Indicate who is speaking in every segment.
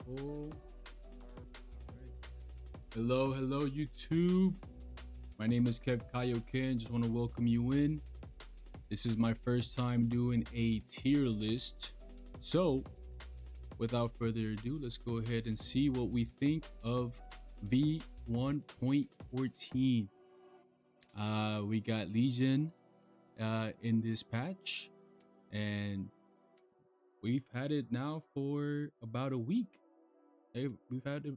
Speaker 1: All right. Hello, YouTube. My name is KevKaioken. Just want to welcome you in. This is my first time doing a tier list. So, without further ado, let's go ahead and see what we think of v1.14. We got Legion in this patch, and we've had it now for about a week. We've had it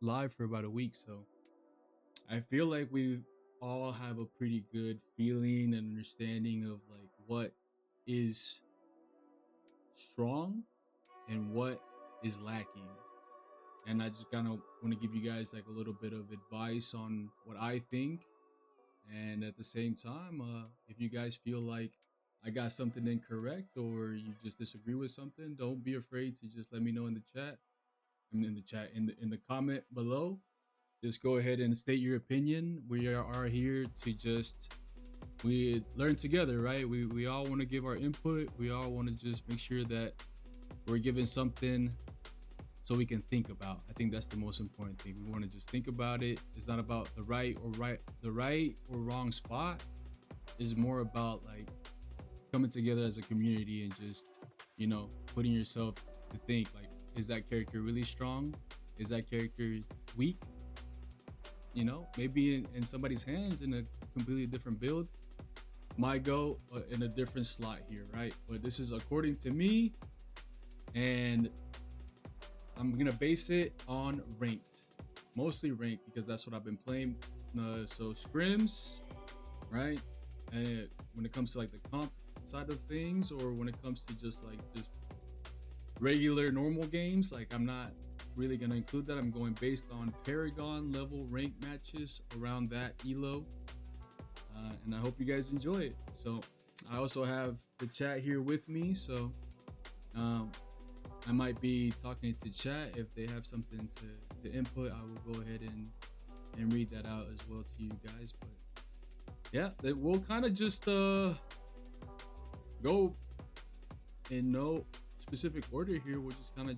Speaker 1: live for about a week, so I feel like we all have a pretty good feeling and understanding of like what is strong and what is lacking. And I just kind of want to give you guys like a little bit of advice on what I think. And at the same time, if you guys feel like I got something incorrect or you just disagree with something, don't be afraid to just let me know in the chat. In the comment below. Just go ahead and state your opinion. We are here to just we learn together, right? We all want to give our input. We all want to just make sure that we're giving something so we can think about. I think that's the most important thing. We want to just think about it. It's not about the right or wrong spot. It's more about like coming together as a community and just, putting yourself to think like, is that character really strong? Is that character weak? Maybe in somebody's hands in a completely different build might go in a different slot here, right? But this is according to me, and I'm gonna base it on ranked, mostly ranked, because that's what I've been playing. So scrims, right? And when it comes to like the comp side of things, or when it comes to just regular normal games, like I'm not really gonna include that. I'm going based on paragon level rank matches around that elo, and I hope you guys enjoy it. So I also have the chat here with me, so I might be talking to chat. If they have something to input, I will go ahead and read that out as well to you guys. But yeah, we'll kind of just go in no specific order here. We'll just kind of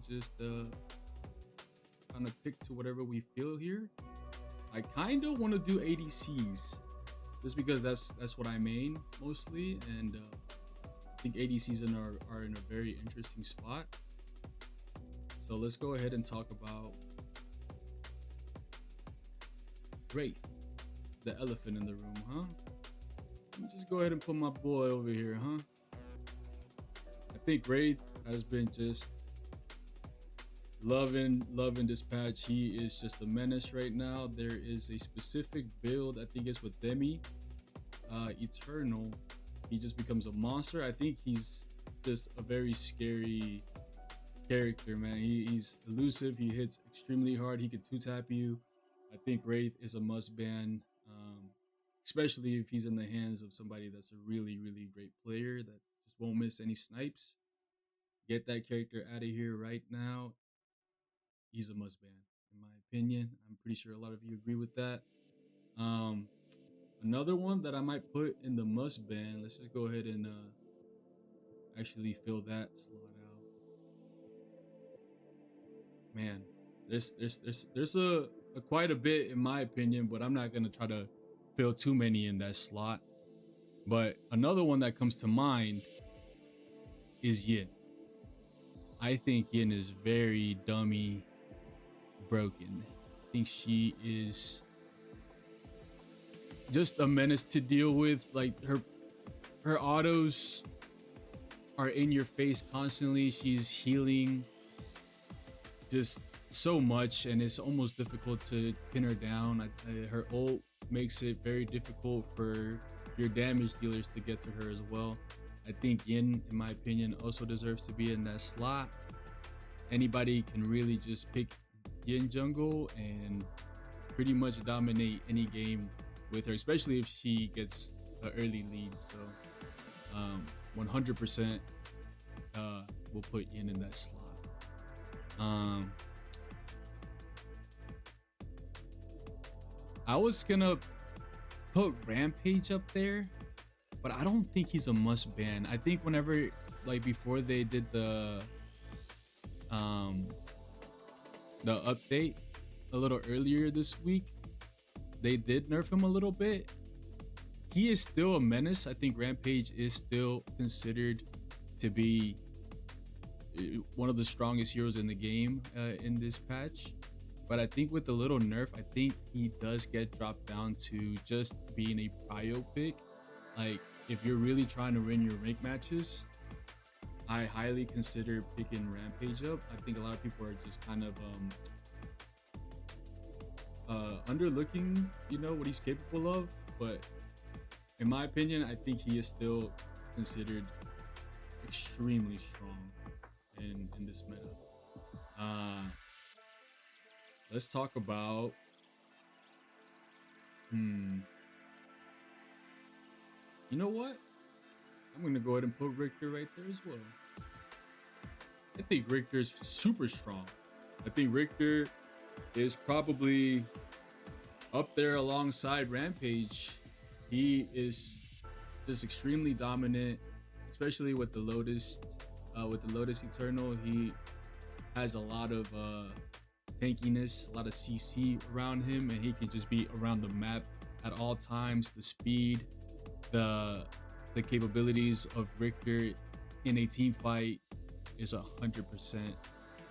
Speaker 1: pick to whatever we feel here. I kind of want to do ADCs just because that's what I main mostly, and I think ADCs are in a very interesting spot. So let's go ahead and talk about Wraith, the elephant in the room, huh? Let me just go ahead and put my boy over here, huh? I think Wraith has been just loving this patch. He is just a menace right now. There is a specific build, I think it's with Demi Eternal. He just becomes a monster. I think he's just a very scary character, man. He's elusive. He hits extremely hard. He can two-tap you. I think Wraith is a must ban, especially if he's in the hands of somebody that's a really great player that just won't miss any snipes. Get that character out of here right now. He's a must ban, in my opinion. I'm pretty sure a lot of you agree with that. Another one that I might put in the must ban. Let's just go ahead and actually fill that slot out. Man, there's a quite a bit in my opinion, but I'm not gonna try to fill too many in that slot. But another one that comes to mind is Yin. I think Yin is very dummy broken. I think she is just a menace to deal with. Like her autos are in your face constantly. She's healing just so much, and it's almost difficult to pin her down. Her ult makes it very difficult for your damage dealers to get to her as well. I think Yin, in my opinion, also deserves to be in that slot. Anybody can really just pick Yin jungle and pretty much dominate any game with her, especially if she gets an early lead. So 100% we'll put Yin in that slot. I was gonna put Rampage up there, but I don't think he's a must ban. I think whenever, like before they did the the update a little earlier this week, they did nerf him a little bit. He is still a menace. I think Rampage is still considered to be one of the strongest heroes in the game in this patch. But I think with the little nerf, I think he does get dropped down to just being a prio pick. Like, if you're really trying to win your rank matches, I highly consider picking Rampage up. I think a lot of people are just kind of underlooking, what he's capable of. But in my opinion, I think he is still considered extremely strong in this meta. Let's talk about you know what? I'm gonna go ahead and put Richter right there as well. I think Richter's super strong. I think Richter is probably up there alongside Rampage. He is just extremely dominant, especially with the Lotus Eternal. He has a lot of tankiness, a lot of CC around him, and he can just be around the map at all times. The speed, the capabilities of Richter in a team fight is 100%.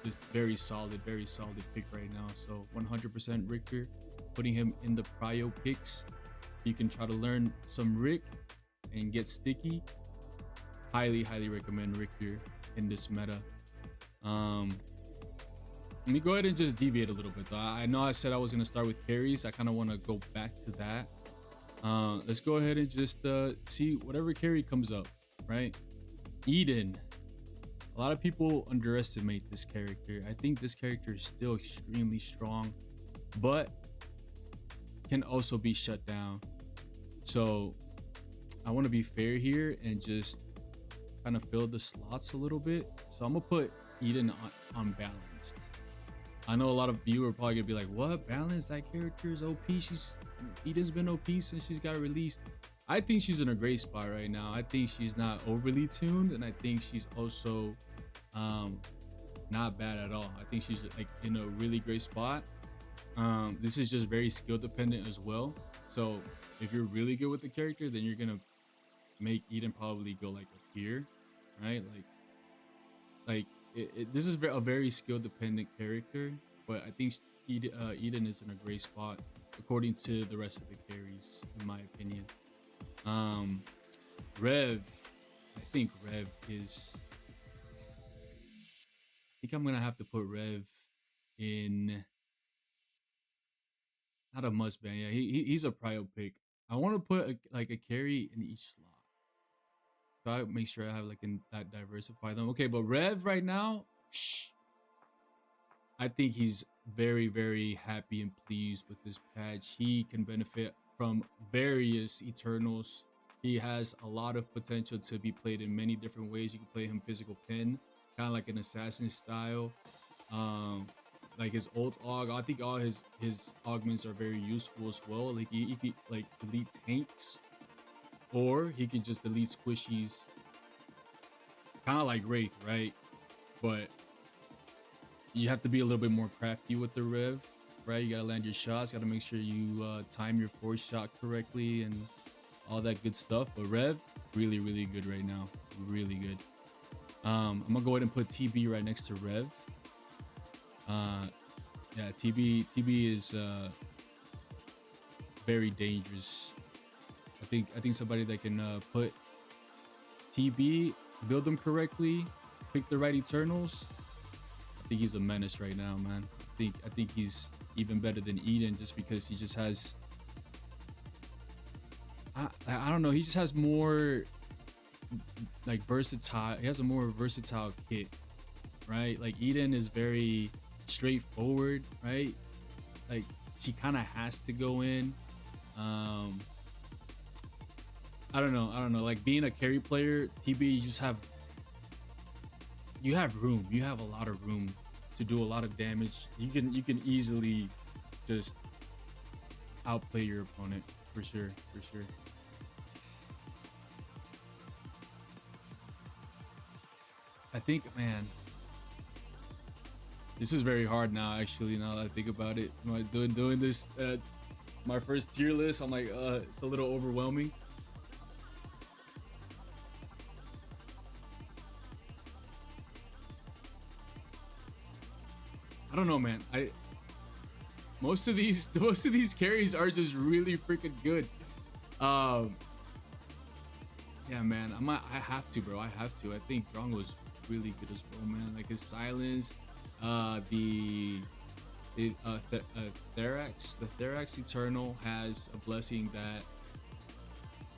Speaker 1: Just very solid pick right now. So 100% Richter, putting him in the prio picks. You can try to learn some Rick and get sticky. Highly recommend Richter in this meta. Let me go ahead and just deviate a little bit though. I know I said I was going to start with carries. I kind of want to go back to that. Let's go ahead and just see whatever carry comes up, right? Eden. A lot of people underestimate this character. I think this character is still extremely strong, but can also be shut down. So I want to be fair here and just kind of fill the slots a little bit. So I'm gonna put Eden on balanced. I know a lot of viewers are probably gonna be like, what, balanced? That character is OP. Eden's been OP since she's got released. I think she's in a great spot right now. I think she's not overly tuned, and I think she's also not bad at all. I think she's like in a really great spot. This is just very skill dependent as well. So if you're really good with the character, then you're gonna make Eden probably go like up here, right? This is a very skill dependent character, but I think Eden is in a great spot according to the rest of the carries, in my opinion. Rev, I think Rev is. I think I'm gonna have to put Rev in. Not a must ban. Yeah, he's a prio pick. I want to put a carry in each slot. So I make sure I have that diversify them. Okay, but Rev right now, I think he's very happy and pleased with this patch. He can benefit from various Eternals. He has a lot of potential to be played in many different ways. You can play him physical pin, kind of like an assassin style. Like his ult aug, I think all his augments are very useful as well. Like he can like delete tanks, or he can just delete squishies, kind of like Wraith, right? But you have to be a little bit more crafty with the Rev, right? You gotta land your shots, gotta make sure you time your force shot correctly and all that good stuff. But Rev, really good right now, really good. I'm gonna go ahead and put TB right next to Rev. Yeah, TB is very dangerous. I think somebody that can put TB, build them correctly, pick the right Eternals. I think he's a menace right now, man. I think he's even better than Eden just because he just has. I don't know. He just has more like versatile. He has a more versatile kit, right? Like Eden is very straightforward, right? Like she kind of has to go in. I don't know. Like being a carry player, TB, you have room. You have a lot of room to do a lot of damage. You can easily just outplay your opponent for sure. I think, man, This is very hard now, actually. Now that I think about it, doing this, my first tier list, I'm like, it's a little overwhelming. I don't know, man. Most of these most of these carries are just really freaking good. Um, yeah, man. I have to, bro. I have to. I think Drongo is really good as well, man. Like his silence, the Therax Eternal has a blessing that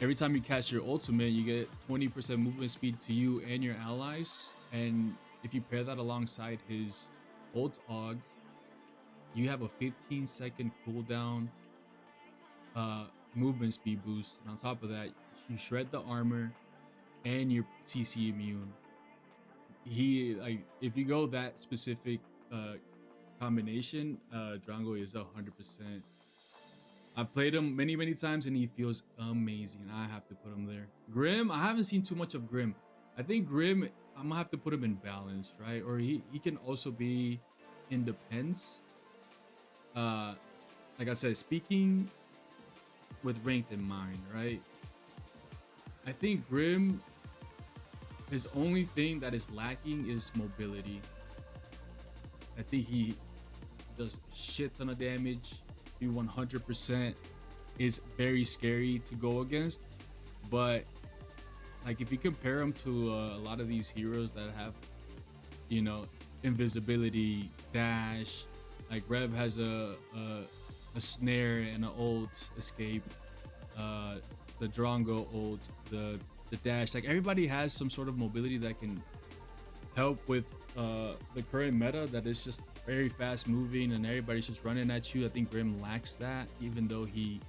Speaker 1: every time you cast your ultimate, you get 20% movement speed to you and your allies. And if you pair that alongside his ult og, you have a 15-second cooldown movement speed boost. And on top of that, you shred the armor and you're CC immune. He like if you go that specific combination, Drongo is 100%. I've played him many times and he feels amazing. I have to put him there. Grim, I haven't seen too much of Grim. I think Grim, I'm gonna have to put him in balance, right? Or he can also be in Depends. Like I said, speaking with ranked in mind, right? I think Grim, his only thing that is lacking is mobility. I think he does a shit ton of damage. He 100% is very scary to go against. But like if you compare him to a lot of these heroes that have, you know, invisibility, dash, like Rev has a snare and an ult escape. The Drongo ult, the dash. Like everybody has some sort of mobility that can help with the current meta that is just very fast moving and everybody's just running at you. I think Grim lacks that, even though he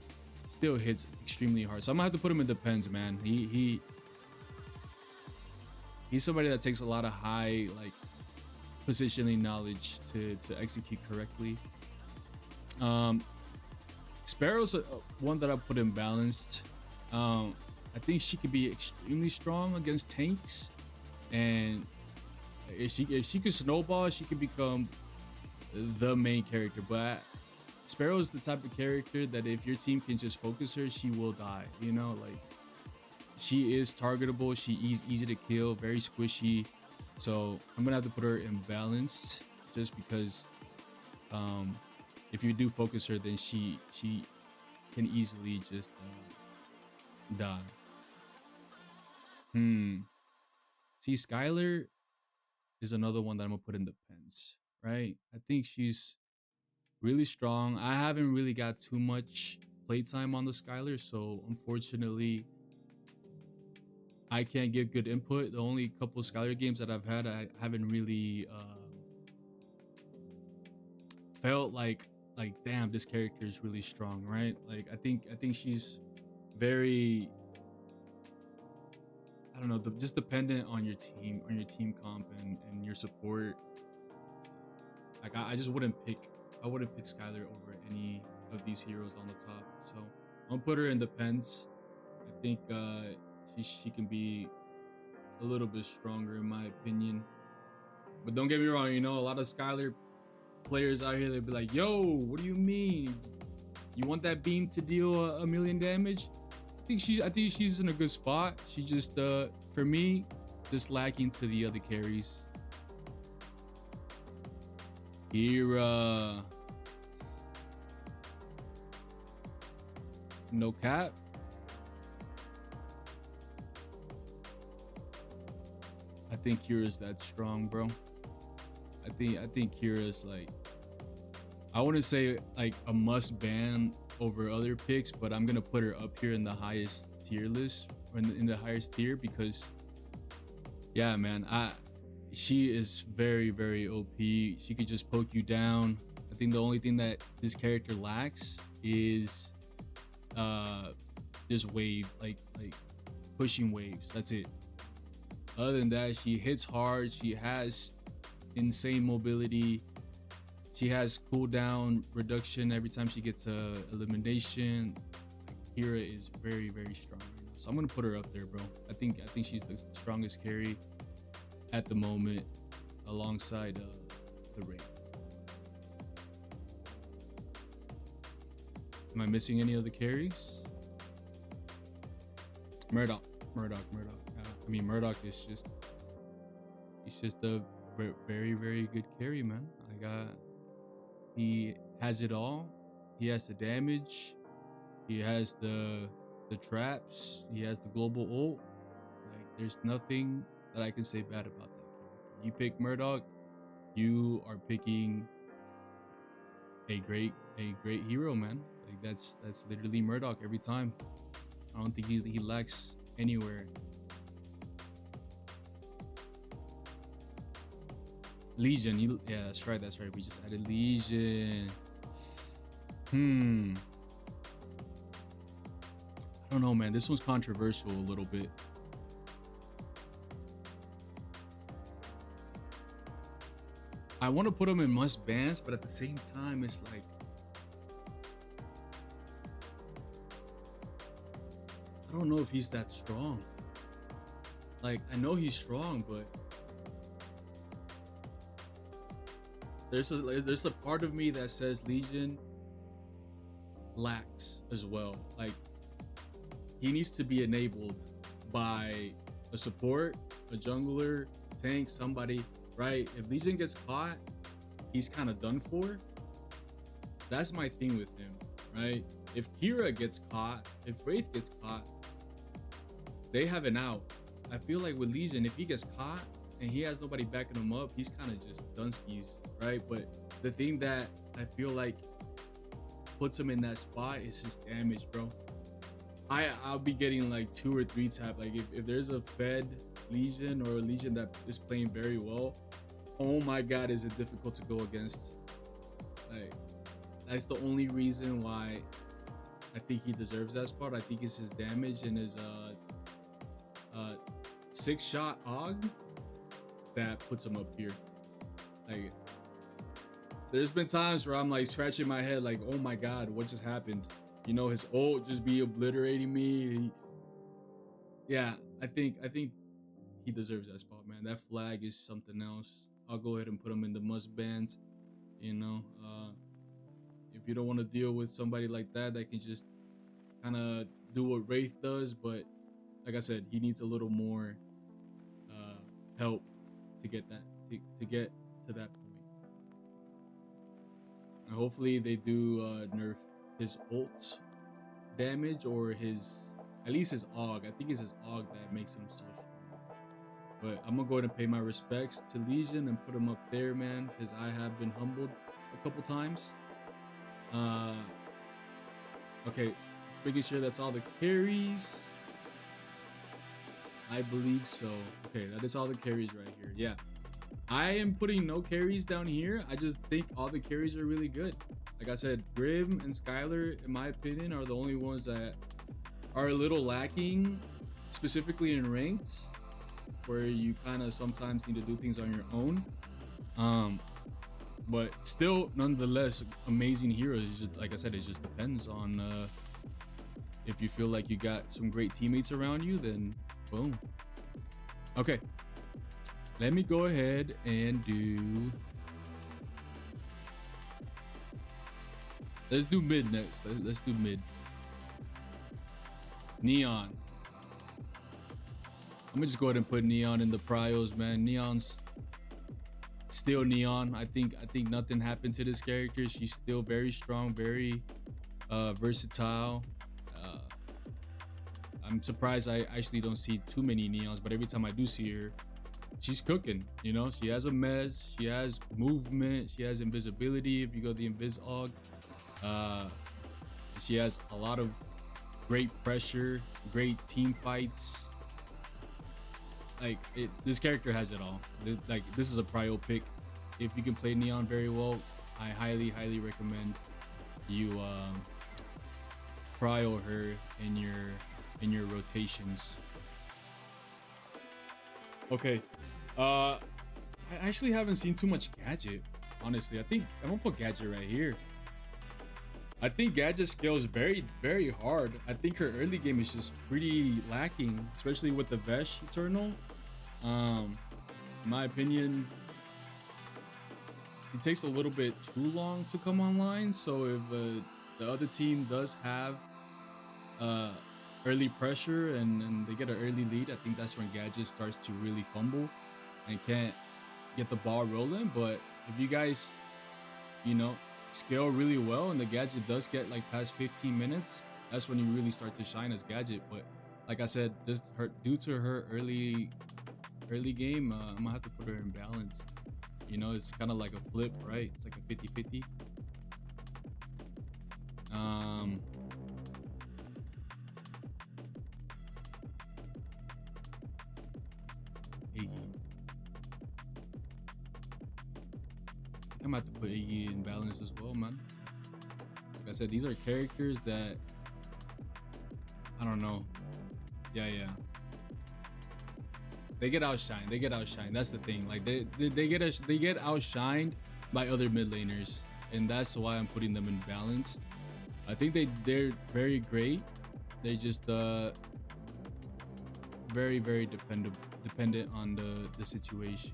Speaker 1: still hits extremely hard. So I'm gonna have to put him in Depends, man. He's somebody that takes a lot of high like positioning knowledge to execute correctly. Sparrow's one that I put in balanced. I think she could be extremely strong against tanks, and if she could snowball, she could become the main character. But Sparrow is the type of character that if your team can just focus her, she will die. You know, like she is targetable. She is easy to kill, very squishy. So I'm gonna have to put her in balanced, just because if you do focus her, then she can easily just die. See, Skylar is another one that I'm gonna put in the pens, right? I think she's really strong. I haven't really got too much playtime on the Skylar, so unfortunately I can't give good input. The only couple Skylar games that I've had, I haven't really felt like damn, this character is really strong, right? Like I think she's very, I don't know, just dependent on your team comp and your support. Like I just wouldn't pick Skylar over any of these heroes on the top. So I'm gonna put her in Depends. I think she can be a little bit stronger in my opinion. But don't get me wrong, you know, a lot of Skylar players out here, they'll be like, yo, what do you mean? You want that beam to deal a million damage? I think she's in a good spot. She just for me, just lacking to the other carries. Kira. No cap. I think Kira's that strong, bro. I think Kira's like, I wouldn't say like a must ban over other picks, but I'm gonna put her up here in the highest tier list, or in the highest tier, because yeah, man, she is very OP. She could just poke you down. I think the only thing that this character lacks is just wave, like pushing waves. That's it. Other than that, she hits hard. She has insane mobility. She has cooldown reduction every time she gets a elimination. Kira is very strong right now. So I'm gonna put her up there, bro. I think she's the strongest carry at the moment, alongside the Ray. Am I missing any of the carries? Murdoch. I mean, Murdoch is just, he's just a very, very good carry, man. He has it all. He has the damage. He has the traps. He has the global ult. Like, there's nothing that I can say bad about that character. You pick Murdoch, you are picking a great hero, man. Like, that's literally Murdoch every time. I don't think he lacks anywhere. Legion, yeah, that's right. We just added Legion. I don't know, man. This one's controversial a little bit. I want to put him in must bans, but at the same time, it's like, I don't know if he's that strong. Like, I know he's strong, but there's a part of me that says Legion lacks as well. Like, he needs to be enabled by a support, a jungler, tank, somebody, right? If Legion gets caught, he's kind of done for. That's my thing with him, right? If Kira gets caught, if Wraith gets caught, they have an out. I feel like with Legion, if he gets caught and he has nobody backing him up, he's kind of just done skis, right? But the thing that I feel like puts him in that spot is his damage, bro. I'll be getting like 2 or 3 tap. Like, if there's a fed Legion or a Legion that is playing very well, oh my god, is it difficult to go against. Like, that's the only reason why I think he deserves that spot. I think it's his damage and his 6-shot Og that puts him up here. Like, there's been times where I'm like scratching my head like, oh my god, what just happened? You know, his ult just be obliterating me. Yeah, I think he deserves that spot, man. That flag is something else. I'll go ahead and put him in the must bans. You know, if you don't want to deal with somebody like that can just kind of do what Wraith does, but like I said, he needs a little more help to get that to get to that point. And hopefully they do nerf his ult damage, or at least his Og. I think it's his Og that makes him so strong. But I'm gonna go ahead and pay my respects to Legion and put him up there, man, because I have been humbled a couple times. Okay, just making sure that's all the carries. I believe so. Okay, that is all the carries right here. Yeah, I am putting no carries down here. I just think all the carries are really good. Like I said, Grim and Skylar, in my opinion, are the only ones that are a little lacking, specifically in ranked, where you kind of sometimes need to do things on your own. But still, nonetheless, amazing heroes. It's just, like I said, it just depends on if you feel like you got some great teammates around you, then boom. Okay, let me go ahead and let's do mid next. Let's do mid. Neon. I'm gonna just go ahead and put Neon in the prios, man. Neon's still Neon. I think nothing happened to this character. She's still very strong, very versatile. I'm surprised I actually don't see too many Neons, but every time I do see her, she's cooking. You know, she has a mez, she has movement, she has invisibility if you go the Invis Og. She has a lot of great pressure, great team fights. Like, this character has it all. Like, this is a prio pick. If you can play Neon very well, I highly recommend you prio her in your rotations. Okay, I actually haven't seen too much Gadget, honestly. I think I'm gonna put Gadget right here. I think Gadget scales very hard. I think her early game is just pretty lacking, especially with the Vesh Eternal. In my opinion, it takes a little bit too long to come online. So if the other team does have uh early pressure and they get an early lead, I think that's when Gadget starts to really fumble and can't get the ball rolling. But if you guys, you know, scale really well and the Gadget does get like past 15 minutes, that's when you really start to shine as Gadget. But like I said, just her due to her early game, I'm gonna have to put her in balance. You know, it's kind of like a flip, right? It's like a 50-50. Iggy. I'm gonna have to put Iggy in balance as well, man. Like I said, these are characters that I don't know. Yeah. They get outshined. They get outshined. That's the thing. Like they get outshined by other mid laners, and that's why I'm putting them in balance. I think they're very great. They just very dependent on the situation,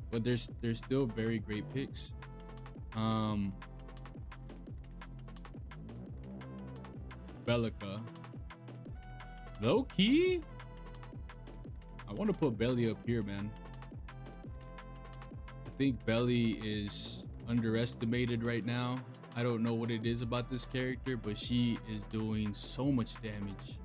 Speaker 1: but they're still very great picks. Belica, low key, I want to put Belly up here, man. I think Belly is underestimated right now. I don't know what it is about this character, but she is doing so much damage.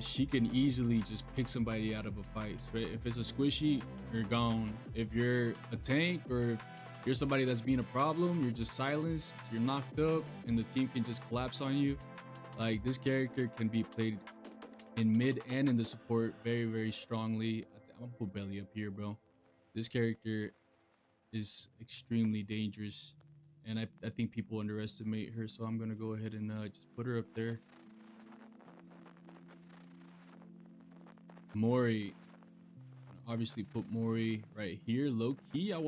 Speaker 1: She can easily just pick somebody out of a fight. Right? If it's a squishy, you're gone. If you're a tank or if you're somebody that's being a problem, you're just silenced, you're knocked up, and the team can just collapse on you. Like, this character can be played in mid and in the support very strongly. I'm gonna put Belly up here, bro. This character is extremely dangerous, and I think people underestimate her, so I'm gonna go ahead and just put her up there. Mori, obviously put Mori right here. Low key, I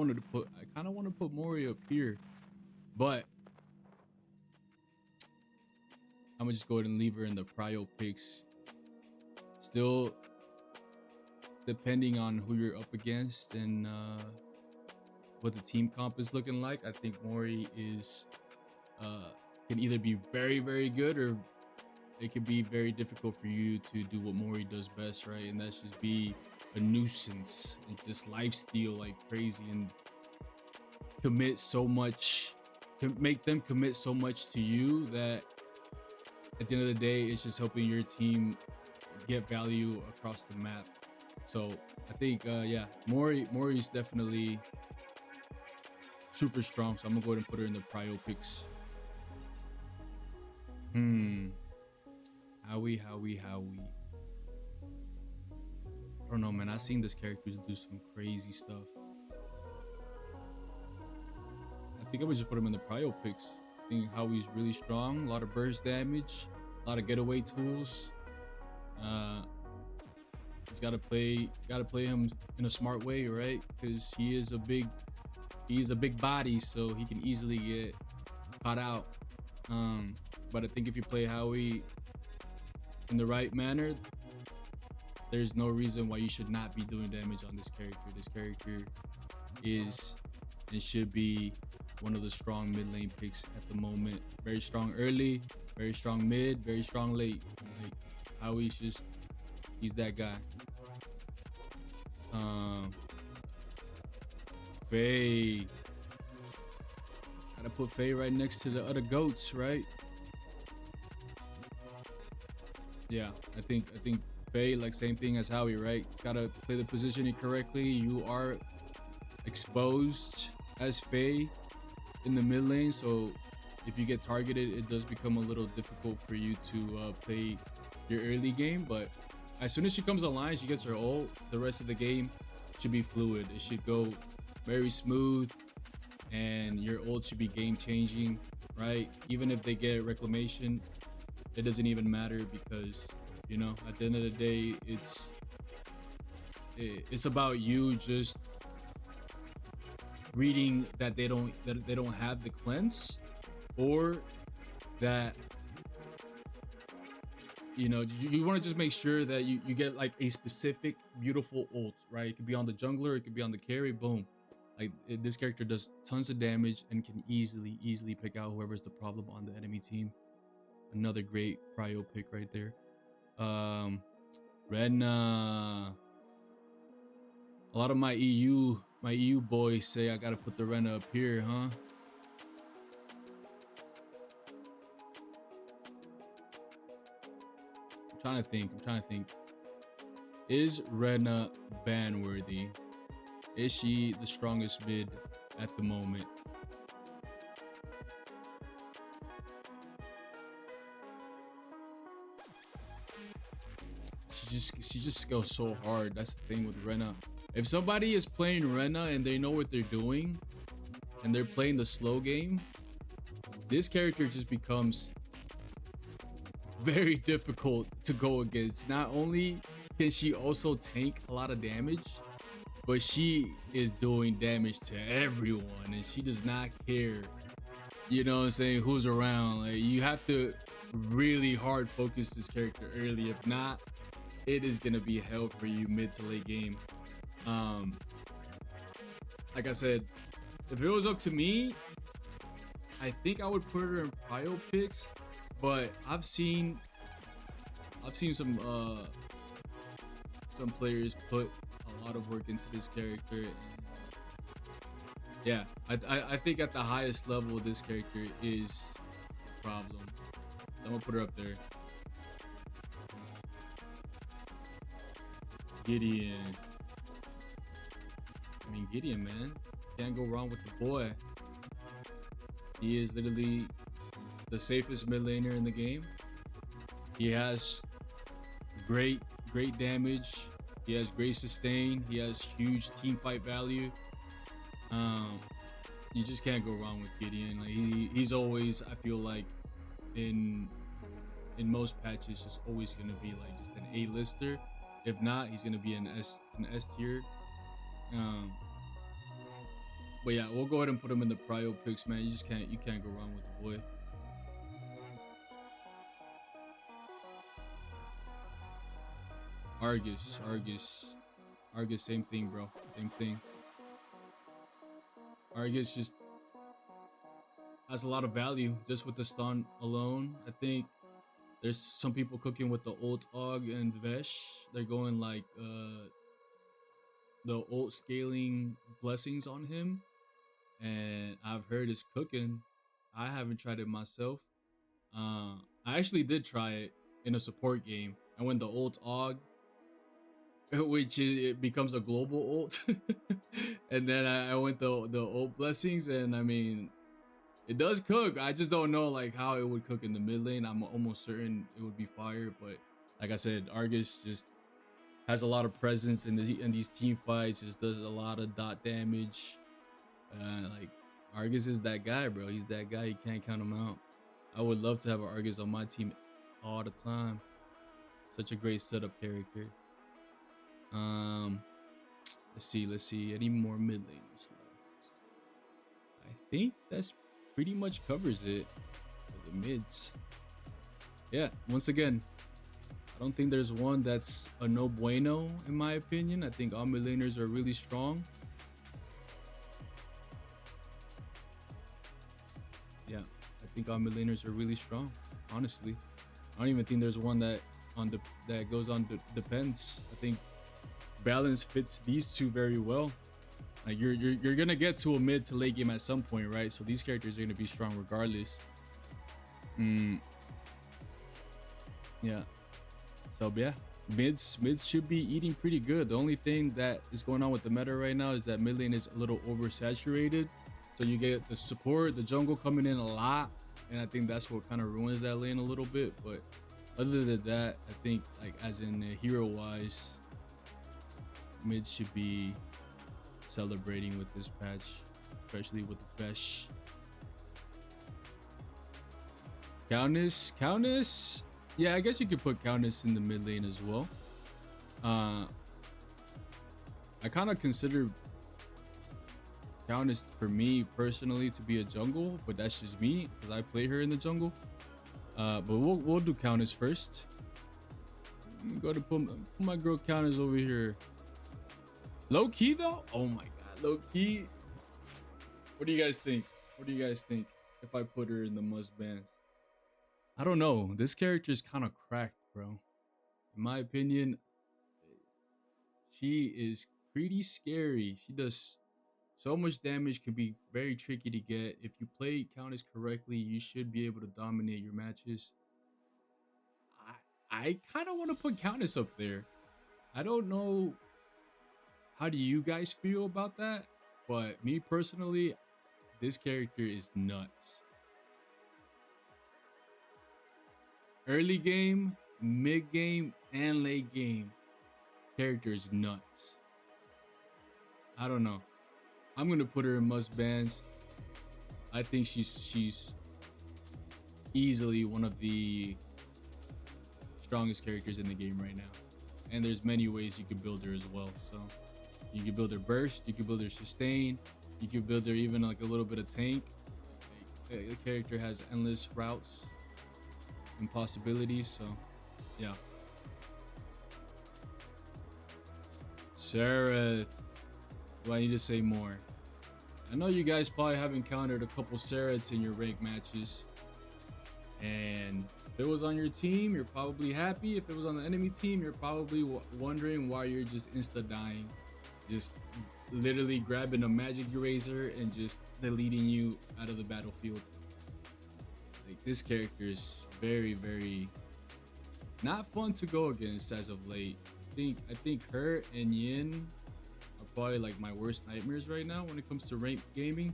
Speaker 1: kind of want to put Mori up here, but I'm gonna just go ahead and leave her in the prio picks. Still, depending on who you're up against and what the team comp is looking like, I think Mori is can either be very good, or it could be very difficult for you to do what Mori does best, right? And that's just be a nuisance and just lifesteal like crazy and commit so much, to make them commit so much to you that at the end of the day, it's just helping your team get value across the map. So I think, yeah, Mori's definitely super strong. So I'm gonna go ahead and put her in the prio picks. Howie. I don't know, man. I've seen this character do some crazy stuff. I think I would just put him in the prio picks. I think Howie's really strong. A lot of burst damage, a lot of getaway tools. He's gotta play him in a smart way, right? Because he's a big body, so he can easily get caught out. But I think if you play Howie in the right manner, there's no reason why you should not be doing damage on this character. This character is and should be one of the strong mid lane picks at the moment. Very strong early, very strong mid, very strong late. Like, Howie's he's that guy. Faye. Gotta put Faye right next to the other goats, right? Yeah, I think Faye, like, same thing as Howie, right? Gotta play the positioning correctly. You are exposed as Faye in the mid lane, so if you get targeted, it does become a little difficult for you to play your early game. But as soon as she comes online, she gets her ult, the rest of the game should be fluid. It should go very smooth, and your ult should be game changing, right? Even if they get reclamation, it doesn't even matter, because, you know, at the end of the day, it's about you just reading that they don't have the cleanse, or that, you know, you want to just make sure that you get like a specific beautiful ult, right? It could be on the jungler, it could be on the carry, boom. Like this character does tons of damage and can easily pick out whoever's the problem on the enemy team. Another great prio pick right there. Rena. A lot of my EU boys say I gotta put the Rena up here, huh? I'm trying to think. Is Rena ban worthy? Is she the strongest mid at the moment? She just goes so hard. That's the thing with Rena. If somebody is playing Rena and they know what they're doing and they're playing the slow game, this character just becomes very difficult to go against. Not only can she also tank a lot of damage, but she is doing damage to everyone and she does not care, you know what I'm saying, who's around. Like, you have to really hard focus this character early. If not, it is gonna be hell for you mid to late game. Like I said, if it was up to me, I think I would put her in prio picks, but I've seen some players put a lot of work into this character, and yeah, I think at the highest level this character is a problem. I'm gonna put her up there. Gideon. I mean, Gideon, man, can't go wrong with the boy. He is literally the safest mid laner in the game. He has great damage. He has great sustain. He has huge team fight value. You just can't go wrong with Gideon. Like he's always, I feel like, in most patches, just always gonna be like just an A-lister. If not, he's gonna be an S tier. But yeah, we'll go ahead and put him in the prio picks, man. You can't go wrong with the boy. Argus, same thing, bro. Same thing. Argus just has a lot of value just with the stun alone. I think there's some people cooking with the ult Og and Vesh. They're going like the ult scaling blessings on him, and I've heard it's cooking. I haven't tried it myself. I actually did try it in a support game. I went the ult Og, which it becomes a global ult, and then I went the ult blessings, and I mean, it does cook. I just don't know like how it would cook in the mid lane. I'm almost certain it would be fire, but like I said, Argus just has a lot of presence in these team fights. Just does a lot of dot damage. Like Argus is that guy, bro. He's that guy. You can't count him out. I would love to have an Argus on my team all the time. Such a great setup character. Let's see. Any more mid laners left? I think that's pretty much covers it for the mids. Yeah, once again, I don't think there's one that's a no bueno in my opinion. I think all mid laners are really strong. Yeah, I think all mid laners are really strong. Honestly, I don't even think there's one that goes on depends. I think balance fits these two very well. Like you're gonna get to a mid to late game at some point, right? So these characters are gonna be strong regardless. Yeah. So yeah, mids should be eating pretty good. The only thing that is going on with the meta right now is that mid lane is a little oversaturated. So you get the support, the jungle coming in a lot, and I think that's what kind of ruins that lane a little bit. But other than that, I think like as in hero wise, mid should be celebrating with this patch, especially with the Vesh. Countess. Yeah, I guess you could put Countess in the mid lane as well. I kind of consider Countess for me personally to be a jungle, but that's just me because I play her in the jungle. But we'll do Countess first. Go to put my girl Countess over here. Low key though, oh my god, low key. What do you guys think? What do you guys think if I put her in the must bans? I don't know. This character is kind of cracked, bro. In my opinion, she is pretty scary. She does so much damage, can be very tricky to get. If you play Countess correctly, you should be able to dominate your matches. I kind of want to put Countess up there. I don't know how do you guys feel about that, but me personally, this character is nuts. Early game, mid game, and late game, character is nuts. I don't know. I'm gonna put her in must bans. I think she's easily one of the strongest characters in the game right now. And there's many ways you could build her as well. So you can build her burst, you can build her sustain, you can build her even like a little bit of tank. The character has endless routes and possibilities. So yeah. Sarah, do I need to say more? I know you guys probably have encountered a couple Sarahs in your rank matches, and if it was on your team, you're probably happy. If it was on the enemy team, you're probably wondering why you're just insta dying, just literally grabbing a magic eraser and just deleting you out of the battlefield. Like, this character is very, very not fun to go against as of late. I think her and Yin are probably like my worst nightmares right now when it comes to ranked gaming.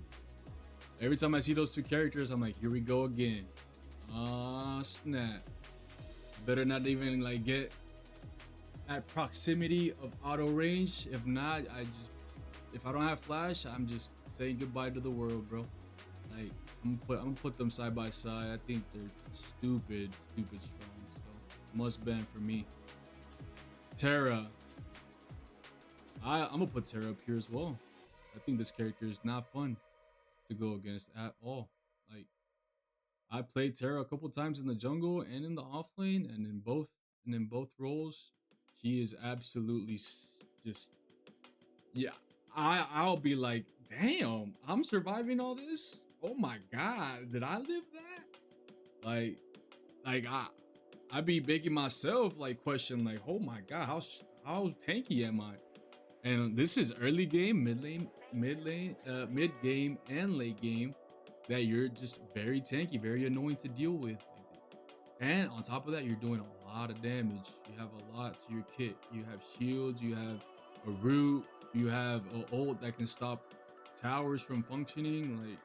Speaker 1: Every time I see those two characters, I'm like, here we go again. Ah, snap. Better not even like get at proximity of auto range. If not, if I don't have flash, I'm just saying goodbye to the world, bro. Like, I'm gonna put them side by side. I think they're stupid strong. So must ban for me. Terra. I'm gonna put Terra up here as well. I think this character is not fun to go against at all. Like, I played Terra a couple times in the jungle and in the offlane, and in both roles, she is absolutely just, yeah. I'll be like, damn, I'm surviving all this. Oh my god, did I live that? Like I be making myself like question like, oh my god, how tanky am I? And this is early game, mid game, and late game, that you're just very tanky, very annoying to deal with. And on top of that, you're doing a lot of damage. You have a lot to your kit. You have shields, you have a root, you have an ult that can stop towers from functioning. Like,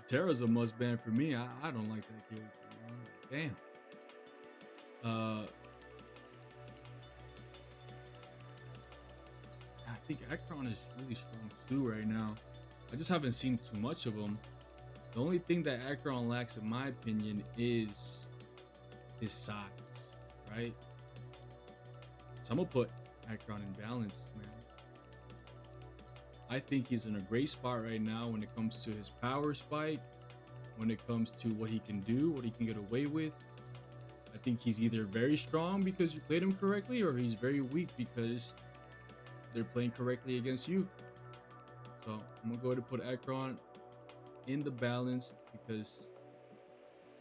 Speaker 1: Terra's a must ban for me. I don't like that character. Damn. I think Akron is really strong too right now. I just haven't seen too much of him. The only thing that Akron lacks, in my opinion, is his size, right? So I'm gonna put Akron in balance, man. I think he's in a great spot right now when it comes to his power spike, when it comes to what he can do, what he can get away with. I think he's either very strong because you played him correctly, or he's very weak because they're playing correctly against you. So I'm gonna go ahead and put Akron in the balance, because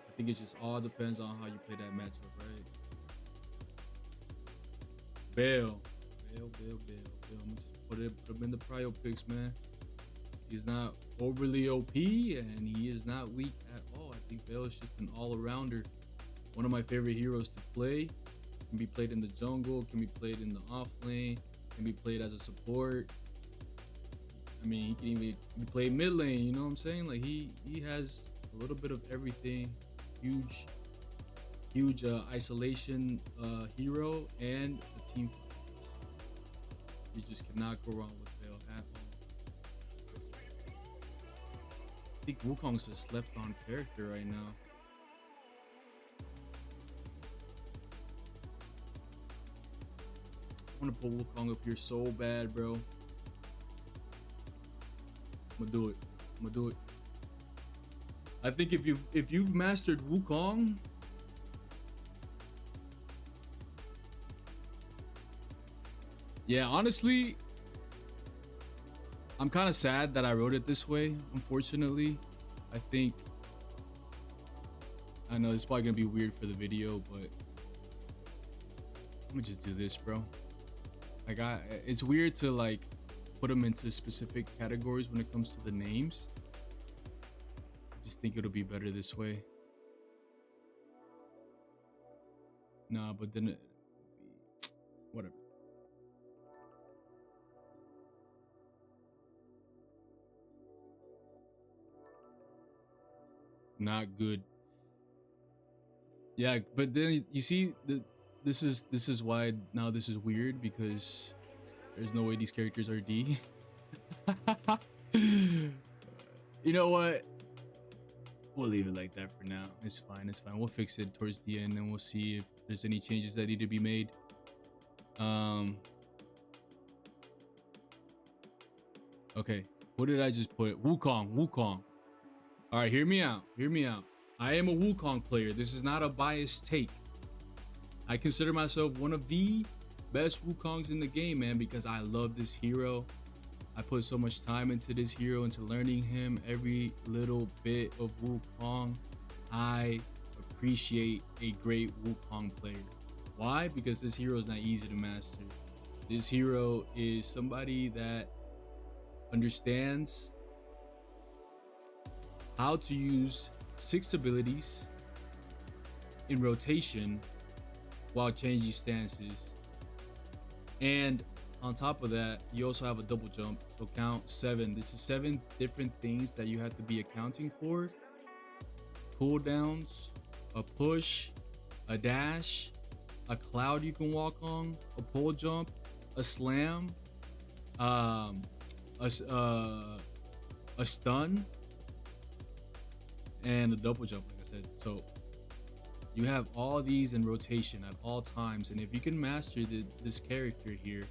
Speaker 1: I think it just all depends on how you play that matchup, right? Bale. I'm gonna just put him in the prio picks, man. He's not overly OP, and he is not weak at all. I think Bale is just an all-arounder. One of my favorite heroes to play. Can be played in the jungle, can be played in the off lane, can be played as a support. I mean, he can even be played mid lane, you know what I'm saying? Like, he has a little bit of everything. Huge isolation hero and a team fight. You just cannot go wrong with Bale at all. I think Wukong's a slept on character right now. I want to put Wukong up here so bad, bro. I'm gonna do it. I think if you've mastered Wukong, yeah, honestly, I'm kind of sad that I wrote it this way, unfortunately. I think, I know it's probably gonna be weird for the video, but let me just do this, bro. Like, it's weird to like put them into specific categories when it comes to the names. I just think it'll be better this way. Nah, but then it, whatever. Not good. Yeah, but then you see this is why now this is weird, because there's no way these characters are D. You know what? We'll leave it like that for now. It's fine. It's fine. We'll fix it towards the end, and we'll see if there's any changes that need to be made. Okay. What did I just put? Wukong. Wukong. All right. Hear me out. Hear me out. I am a Wukong player. This is not a biased take. I consider myself one of the best Wukongs in the game, man, because I love this hero. I put so much time into this hero, into learning him, every little bit of Wukong. I appreciate a great Wukong player. Why? Because this hero is not easy to master. This hero is somebody that understands how to use 6 abilities in rotation while changing stances. And on top of that, you also have a double jump. So count 7. This is 7 different things that you have to be accounting for. Cooldowns, a push, a dash, a cloud you can walk on, a pole jump, a slam, a stun, and a double jump, like I said. So you have all these in rotation at all times, and if you can master this character here,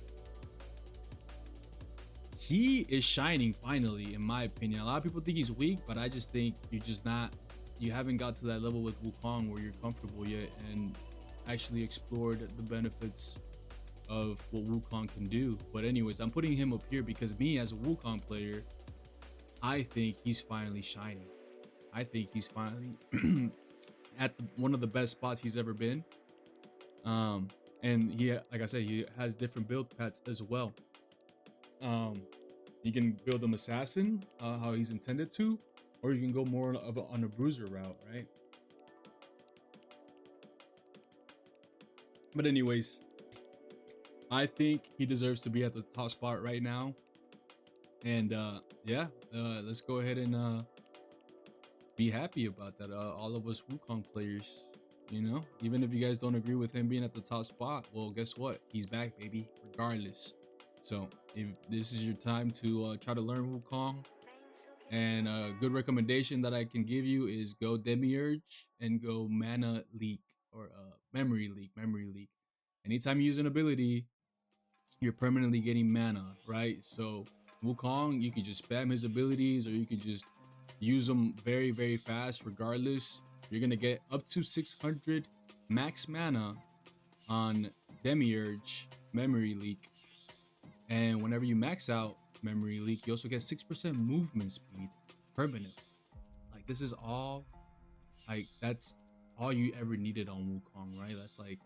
Speaker 1: he is shining finally, in my opinion. A lot of people think he's weak, but I just think you haven't got to that level with Wukong where you're comfortable yet and actually explored the benefits of what Wukong can do. But anyways, I'm putting him up here because me as a Wukong player, I think he's finally shining. I think he's finally at one of the best spots he's ever been. And he, like I said, he has different build paths as well. You can build him assassin, how he's intended to, or you can go more on a bruiser route, right? But anyways, I think he deserves to be at the top spot right now. And yeah, let's go ahead and be happy about that. All of us Wukong players, you know, even if you guys don't agree with him being at the top spot, well, guess what? He's back, baby, regardless. So if this is your time to try to learn Wukong, and a good recommendation that I can give you is go Demiurge and go Mana Leak, or Memory Leak. Anytime you use an ability, you're permanently getting mana, right? So Wukong, you can just spam his abilities, or you can just use them very, very fast. Regardless, you're gonna get up to 600 max mana on Demiurge Memory Leak. And whenever you max out Memory Leak, you also get 6% movement speed permanent. Like, this is all, like, that's all you ever needed on Wukong, right? That's like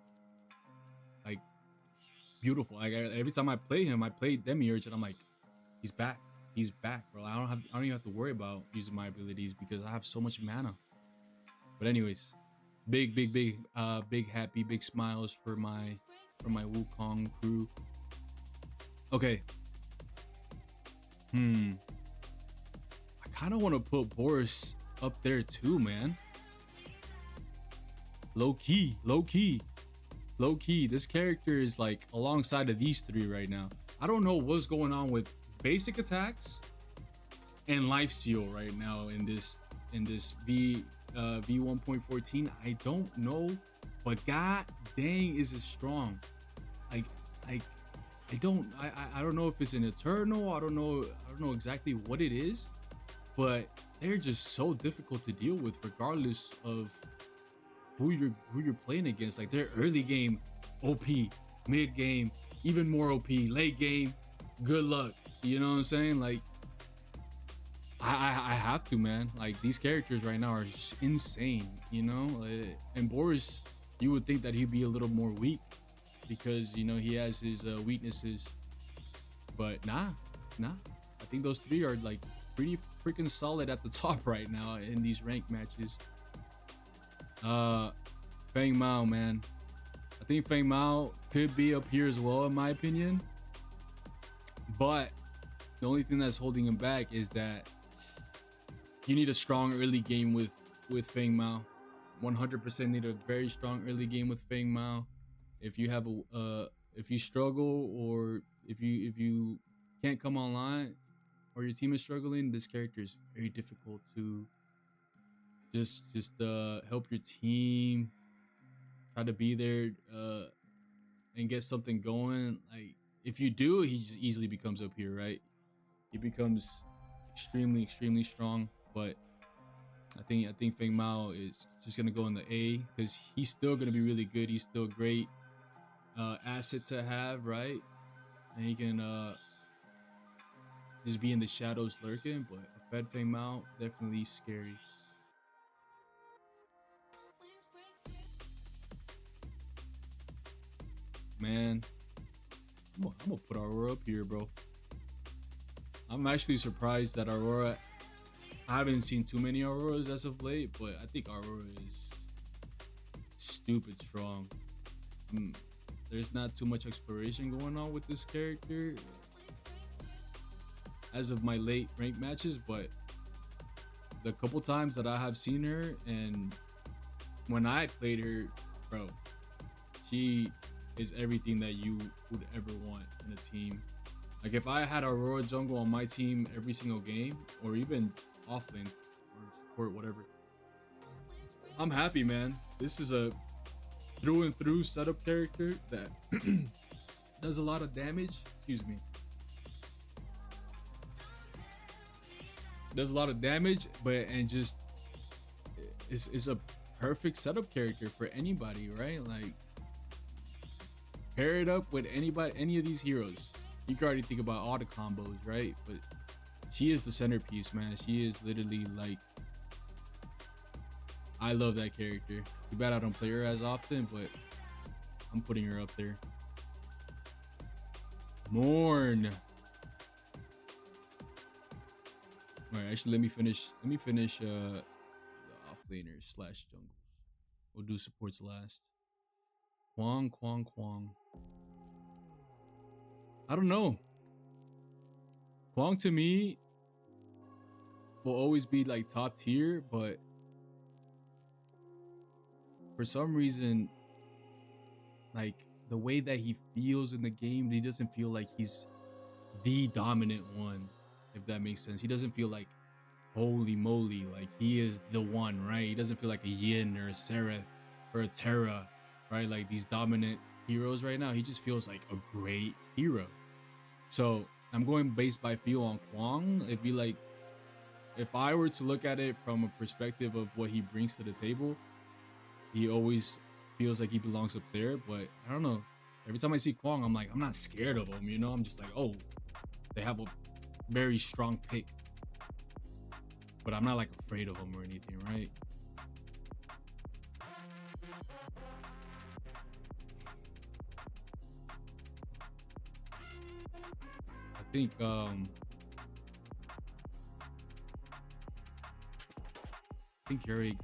Speaker 1: beautiful. Like, every time I play him, I play Demiurge, and I'm like, he's back, bro. I don't even have to worry about using my abilities because I have so much mana. But anyways, big happy, big smiles for my Wukong crew. Okay. I kind of want to put Boris up there too, man. Low key. This character is like alongside of these 3 right now. I don't know what's going on with basic attacks and life steal right now in this v1.14. I don't know, but god dang, is it strong. I don't know if it's an eternal. I don't know exactly what it is, but they're just so difficult to deal with regardless of who you're playing against. Like, they're early game OP, mid game even more OP, late game good luck. You know what I'm saying? Like, I have to, man. Like, these characters right now are just insane, you know? And Boris, you would think that he'd be a little more weak because, you know, he has his weaknesses. But nah. I think those three are like pretty freaking solid at the top right now in these ranked matches. Uh, Feng Mao, man. I think Feng Mao could be up here as well, in my opinion. But the only thing that's holding him back is that you need a strong early game with Feng Mao. 100% need a very strong early game with Feng Mao. If you have if you struggle, or if you can't come online, or your team is struggling, this character is very difficult to just help your team, try to be there and get something going. Like, if you do, he just easily becomes up here, right? He becomes extremely strong. But I think Feng Mao is just gonna go in the A because he's still gonna be really good. He's still a great asset to have, right? And he can just be in the shadows lurking. But a Fed Feng Mao, definitely scary. Man, I'm gonna put Aurora up here, bro. I'm actually surprised that Aurora. I haven't seen too many Auroras as of late, but I think Aurora is stupid strong. Mm, there's not too much exploration going on with this character as of my late ranked matches, but the couple times that I have seen her and when I played her, bro, she is everything that you would ever want in a team. Like, if I had Aurora jungle on my team every single game, or even offlane or support, whatever, I'm happy, man. This is a through and through setup character that does a lot of damage. Excuse me. Does a lot of damage, but and just is a perfect setup character for anybody, right? Like, pair it up with anybody, any of these heroes. You can already think about all the combos, right? But she is the centerpiece, man. She is literally like, I love that character. Too bad I don't play her as often, but I'm putting her up there. Morn. All right, actually, let me finish. The offlaners slash jungles. We'll do supports last. Kwang. I don't know. Kwang to me will always be like top tier, but for some reason, like, the way that he feels in the game, he doesn't feel like he's the dominant one, if that makes sense. He doesn't feel like, holy moly, like he is the one, right? He doesn't feel like a Yin or a Seraph or a Terra, right? Like these dominant heroes right now. He just feels like a great hero. So I'm going based by feel on Kwang. If I were to look at it from a perspective of what he brings to the table, he always feels like he belongs up there. But I don't know. Every time I see Kwang, I'm like, I'm not scared of him, you know? I'm just like, oh, they have a very strong pick. But I'm not like afraid of him or anything, right? I think Yuri,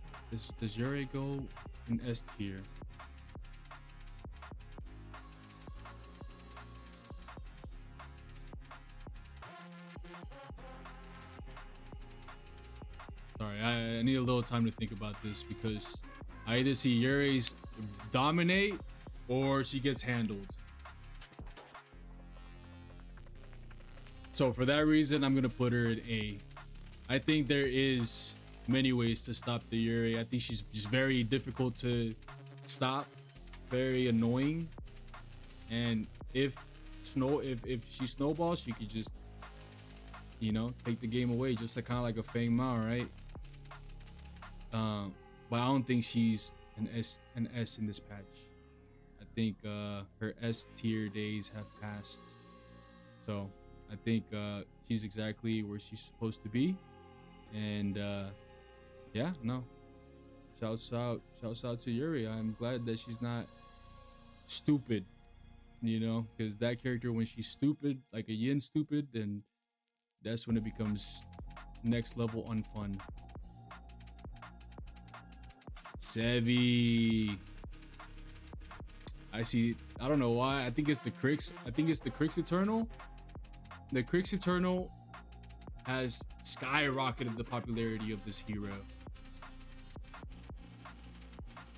Speaker 1: does Yuri go in S tier? Sorry, I need a little time to think about this because I either see Yuri's dominate or she gets handled. So for that reason, I'm gonna put her at A. I think there is many ways to stop the Yuri. I think she's just very difficult to stop, very annoying, and if she snowballs, she could just, you know, take the game away, just kind of like a Feng Mao, right? But I don't think she's an S in this patch. I think her S tier days have passed. So I think she's exactly where she's supposed to be. And yeah, no. Shouts out to Yuri. I'm glad that she's not stupid, you know, because that character, when she's stupid, like a yin stupid, then that's when it becomes next level unfun. Sevi. I see. I don't know why. I think it's the Crix. I think it's the Crix Eternal. The Crix Eternal has skyrocketed the popularity of this hero.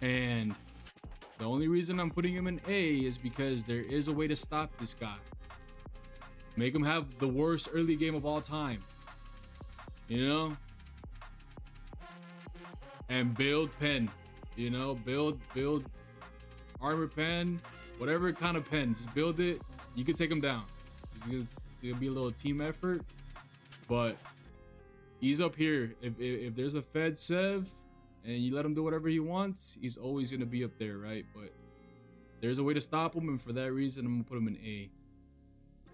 Speaker 1: And the only reason I'm putting him in A is because there is a way to stop this guy. Make him have the worst early game of all time. You know? And build pen. You know, build armor pen, whatever kind of pen. Just build it. You can take him down. It'll be a little team effort. But he's up here. If there's a Fed Sev and you let him do whatever he wants, he's always gonna be up there, right? But there's a way to stop him, and for that reason, I'm gonna put him in A.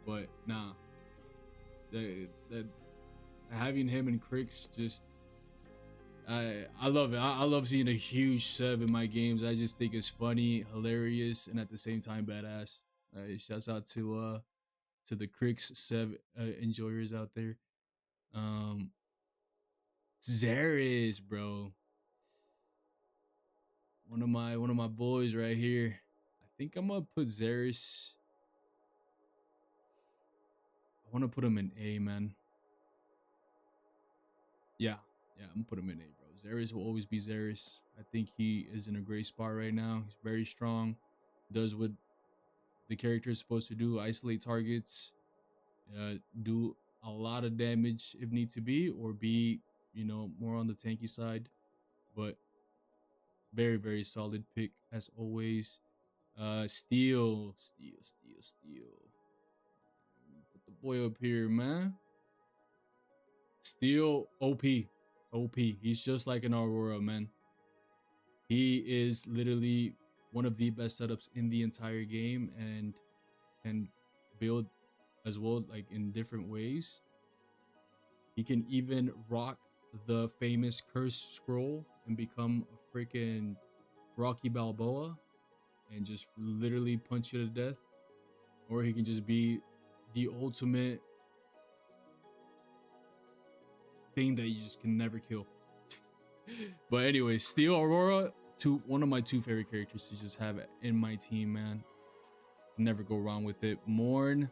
Speaker 1: But nah, that having him and Crix, just I love it. I love seeing a huge Sev in my games. I just think it's funny, hilarious, and at the same time badass. Shouts out to the Crix Sev enjoyers out there. Zaris, bro. One of my boys right here. I think I'm gonna put Zaris. I want to put him in A, man. Yeah, I'm gonna put him in A, bro. Zaris will always be Zaris. I think he is in a great spot right now. He's very strong. Does what the character is supposed to do: isolate targets, do a lot of damage if need to be, or be, you know, more on the tanky side. But very, very solid pick as always. Steel. Put the boy up here, man. Steel OP. He's just like an Aurora, man. He is literally one of the best setups in the entire game, and can build as well, like in different ways. He can even rock the famous curse scroll and become a freaking Rocky Balboa and just literally punch you to death. Or he can just be the ultimate thing that you just can never kill. But anyway, Steel Aurora, one of my two favorite characters to just have in my team, man. Never go wrong with it. Morn.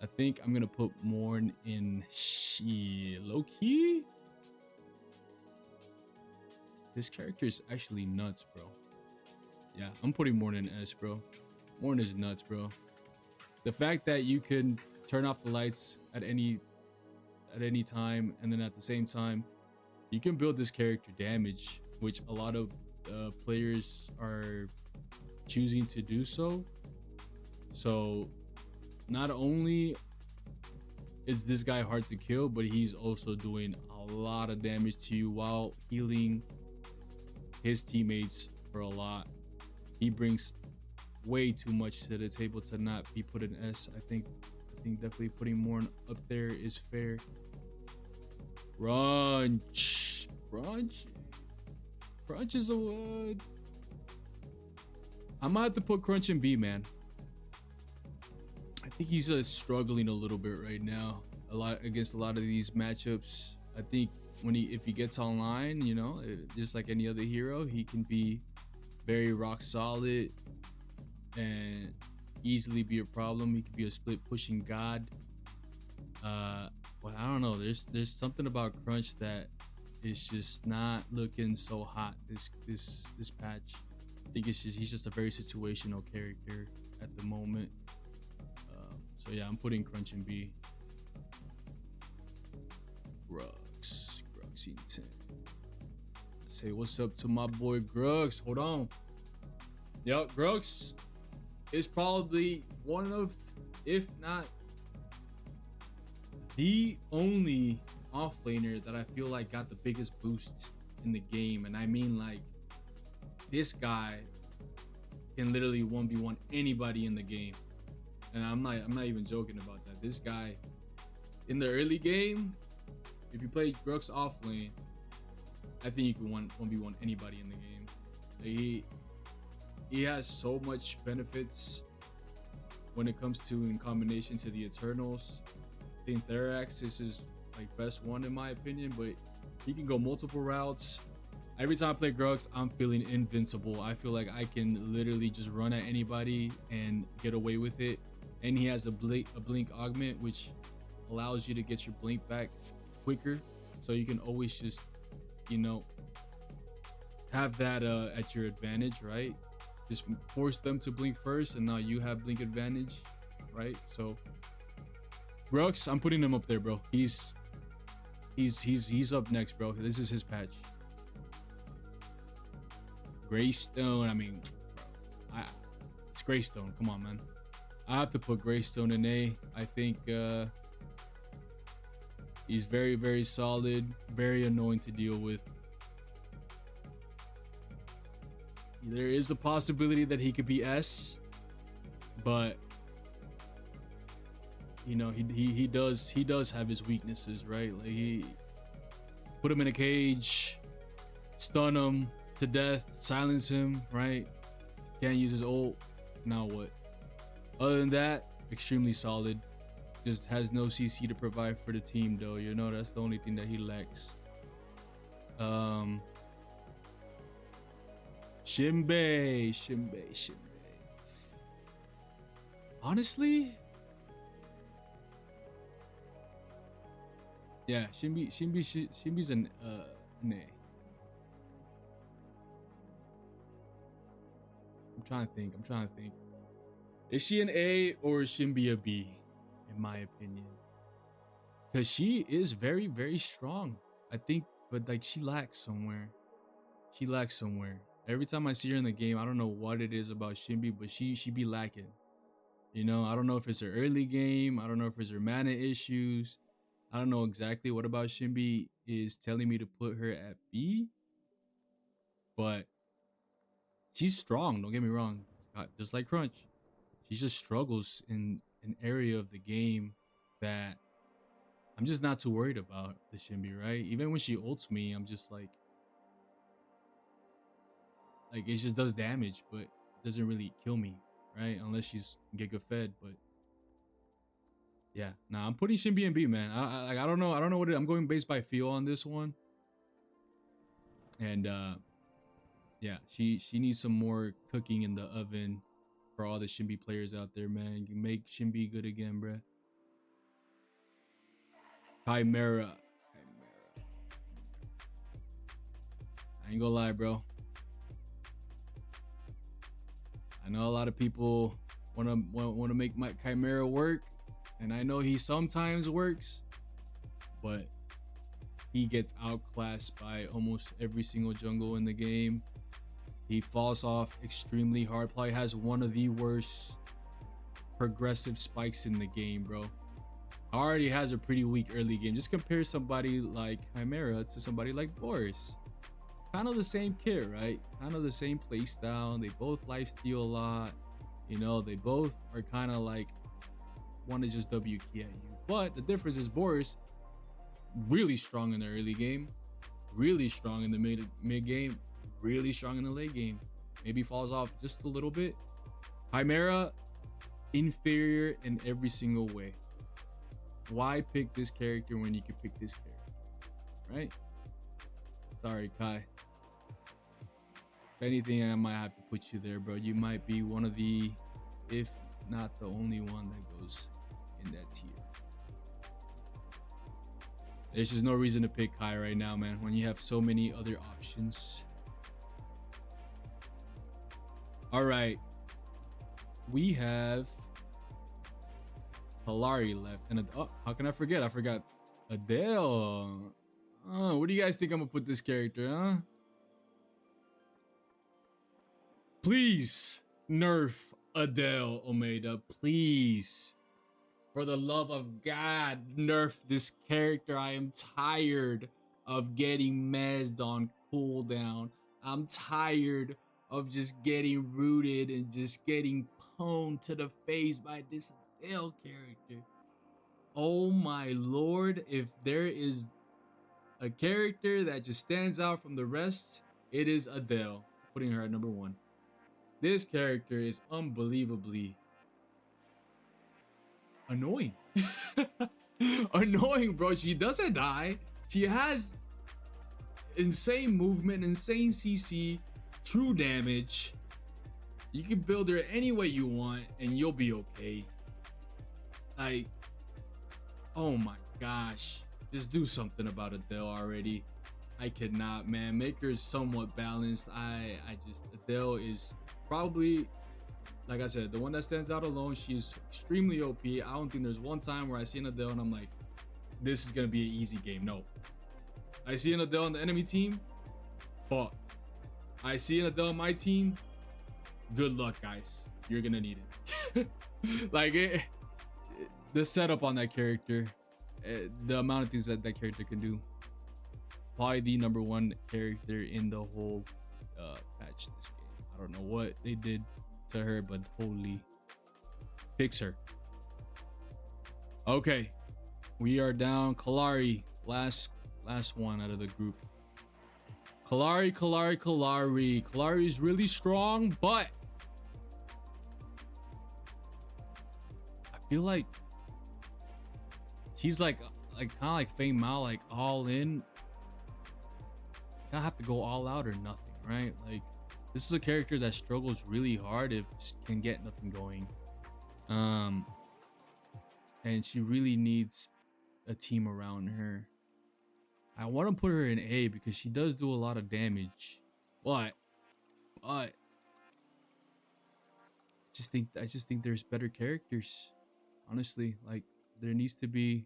Speaker 1: I think I'm gonna put Morn in low key. This character is actually nuts, bro. Yeah, I'm putting Morn in S, bro. Morn is nuts, bro. The fact that you can turn off the lights at any time, and then at the same time you can build this character damage, which a lot of players are choosing to do so. So not only is this guy hard to kill, but he's also doing a lot of damage to you while healing his teammates for a lot. He brings way too much to the table to not be put in S. I think definitely putting Morn up there is fair. Crunch is a word. I might have to put Crunch in B, man. I think he's struggling a little bit right now, a lot against a lot of these matchups. I think if he gets online, you know, just like any other hero, he can be very rock solid and easily be a problem. He could be a split pushing god. But I don't know. There's something about Crunch that is just not looking so hot this patch. I think he's just a very situational character at the moment. So yeah, I'm putting Crunch in B. Grux in 10. Say what's up to my boy Grux. Hold on. Yep, Grux is probably one of, if not the only offlaner that I feel like got the biggest boost in the game. And I mean, like, this guy can literally 1v1 anybody in the game. And I'm not even joking about that. This guy in the early game, if you play Grux off lane, I think you can 1v1 anybody in the game. He has so much benefits when it comes to in combination to the Eternals. I think Therax is his like best one in my opinion, but he can go multiple routes. Every time I play Grux, I'm feeling invincible. I feel like I can literally just run at anybody and get away with it. And he has a blink augment, which allows you to get your blink back quicker. So you can always just, you know, have that at your advantage, right? Just force them to blink first, and now you have blink advantage, right? So Grux, I'm putting him up there, bro. He's up next, bro. This is his patch. Greystone, I mean, it's Greystone. Come on, man. I have to put Greystone in A. I think he's very, very solid, very annoying to deal with. There is a possibility that he could be S, but you know, he does have his weaknesses, right? Like he put him in a cage, stun him to death, silence him, right? Can't use his ult. Now what? Other than that, extremely solid. Just has no CC to provide for the team though, you know, that's the only thing that he lacks. Shinbei. Honestly, yeah, Shinbi's an A. I'm trying to think. Is she an A or is Shinbi a B, in my opinion? Because she is very, very strong, I think, but like she lacks somewhere. Every time I see her in the game, I don't know what it is about Shinbi, but she be lacking. You know, I don't know if it's her early game. I don't know if it's her mana issues. I don't know exactly what about Shinbi is telling me to put her at B, but she's strong. Don't get me wrong. Just like Crunch, she just struggles in an area of the game that I'm just not too worried about the Shinbi, right? Even when she ults me, I'm just like it just does damage, but it doesn't really kill me, right? Unless she's Giga fed, but yeah, nah, I'm putting Shinbi in B, man. I don't know what I'm going based by feel on this one. And yeah, she needs some more cooking in the oven for all the Shinbi players out there, man. You can make Shinbi good again, bruh. Chimera. I ain't gonna lie, bro. I know a lot of people want to make my Chimera work, and I know he sometimes works, but he gets outclassed by almost every single jungle in the game. He falls off extremely hard. Probably has one of the worst progressive spikes in the game, bro. Already has a pretty weak early game. Just compare somebody like Chimera to somebody like Boris. Kind of the same kid, right? Kind of the same play style. They both lifesteal a lot. You know, they both are kind of like want to just W key at you. But the difference is Boris really strong in the early game, really strong in the mid game, really strong in the late game. Maybe falls off just a little bit. Chimera, inferior in every single way. Why pick this character when you can pick this character, right? Sorry, Kai. If anything, I might have to put you there, bro. You might be one of the, if not the only one that goes in that tier. There's just no reason to pick Kai right now, man, when you have so many other options. All right. We have Hilari left. And oh, how can I forget? I forgot Adele. Oh, what do you guys think I'm gonna put this character, huh? Please nerf Adele, Omeda. Please. For the love of God, nerf this character. I am tired of getting mezzed on cooldown. I'm tired of just getting rooted and just getting pwned to the face by this Adele character. Oh my lord, if there is a character that just stands out from the rest, it is Adele. Putting her at number 1. This character is unbelievably annoying. Annoying, bro. She doesn't die. She has insane movement, insane CC, true damage. You can build her any way you want and you'll be okay. Like, oh my gosh. Just do something about Adele already. I cannot, man. Make her somewhat balanced. I just, Adele is probably, like I said, the one that stands out alone. She's extremely OP. I don't think there's one time where I see an Adele and I'm like, this is gonna be an easy game. No. I see an Adele on the enemy team, fuck. I see an Adele on my team, good luck, guys. You're gonna need it. Like the setup on that character, the amount of things that that character can do. Probably the number 1 character in the whole patch this game. I don't know what they did to her, but holy, fix her. Okay, we are down. Kallari, last one out of the group. Kallari. Kallari is really strong, but I feel like she's like kind of like Fame Mao, like all in. You have to go all out or nothing, right? Like, this is a character that struggles really hard if she can get nothing going. And she really needs a team around her. I want to put her in A because she does do a lot of damage, but I just think there's better characters. Honestly, like, there needs to be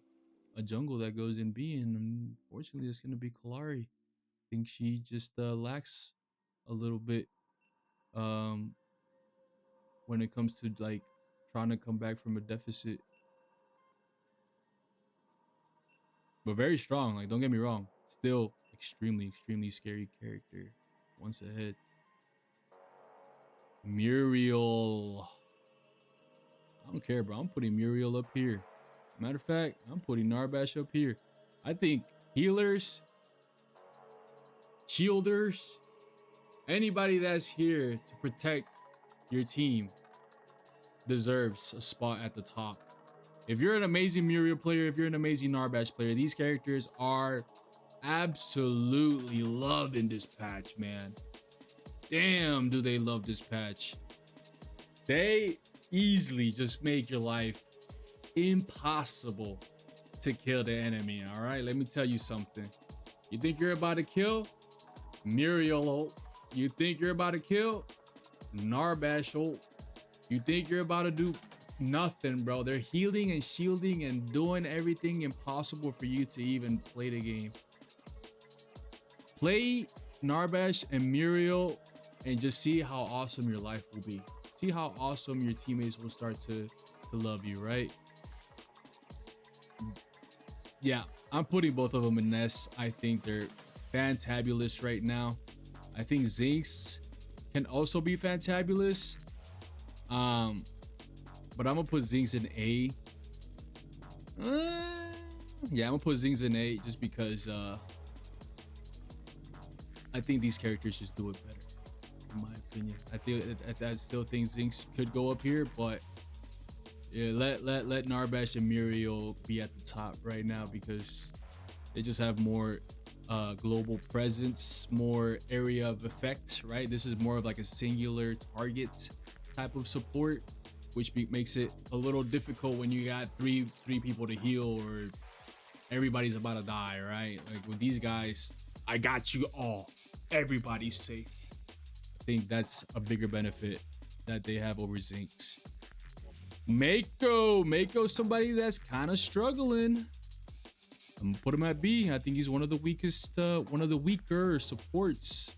Speaker 1: a jungle that goes in B, and unfortunately, it's gonna be Kallari. I think she just lacks a little bit when it comes to like trying to come back from a deficit. But very strong, like, don't get me wrong. Still extremely scary character. Once ahead. Muriel. I don't care, bro. I'm putting Muriel up here. Matter of fact, I'm putting Narbash up here. I think healers, shielders, anybody that's here to protect your team deserves a spot at the top. If you're an amazing Muriel player, if you're an amazing Narbash player, these characters are absolutely loving this patch, man. Damn, do they love this patch. They easily just make your life impossible to kill the enemy. All right, let me tell you something. You think you're about to kill? Muriel ult. You think you're about to kill? Narbash ult. You think you're about to do nothing, bro? They're healing and shielding and doing everything impossible for you to even play the game. Play Narbash and Muriel and just see how awesome your life will be. See how awesome your teammates will start to love you, right? Yeah, I'm putting both of them in S. I think they're fantabulous right now. I think Zinx can also be fantabulous. But I'm gonna put Zinx in A. Yeah, I'm gonna put Zinx in A just because I think these characters just do it better, in my opinion. I still think Zinx could go up here, but yeah, let Narbash and Muriel be at the top right now because they just have more global presence, more area of effect, right? This is more of like a singular target type of support, which makes it a little difficult when you got three people to heal or everybody's about to die, right? Like with these guys, I got you all. Everybody's safe. I think that's a bigger benefit that they have over Zinx. Mako's somebody that's kind of struggling. I'm gonna put him at B. I think he's one of the weakest, one of the weaker supports,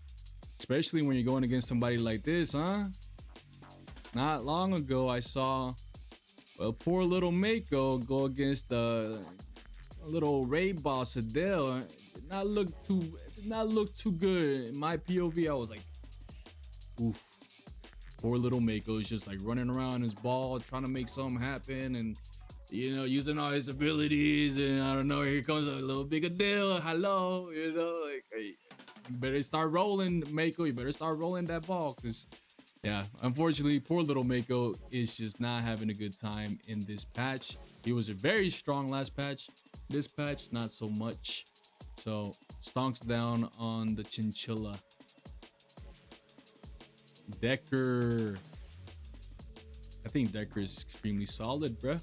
Speaker 1: especially when you're going against somebody like this, huh? Not long ago, I saw a poor little Mako go against a little raid boss Adele. It did not look too good. In my POV, I was like, oof. Poor little Mako is just like running around his ball, trying to make something happen, and using all his abilities. And I don't know, here comes a little bigger deal. Hello, like, hey, you better start rolling, Mako. You better start rolling that ball, because yeah, unfortunately, poor little Mako is just not having a good time in this patch. He was a very strong last patch. This patch, not so much. So stonks down on the chinchilla. Decker. I think Decker is extremely solid, bruh.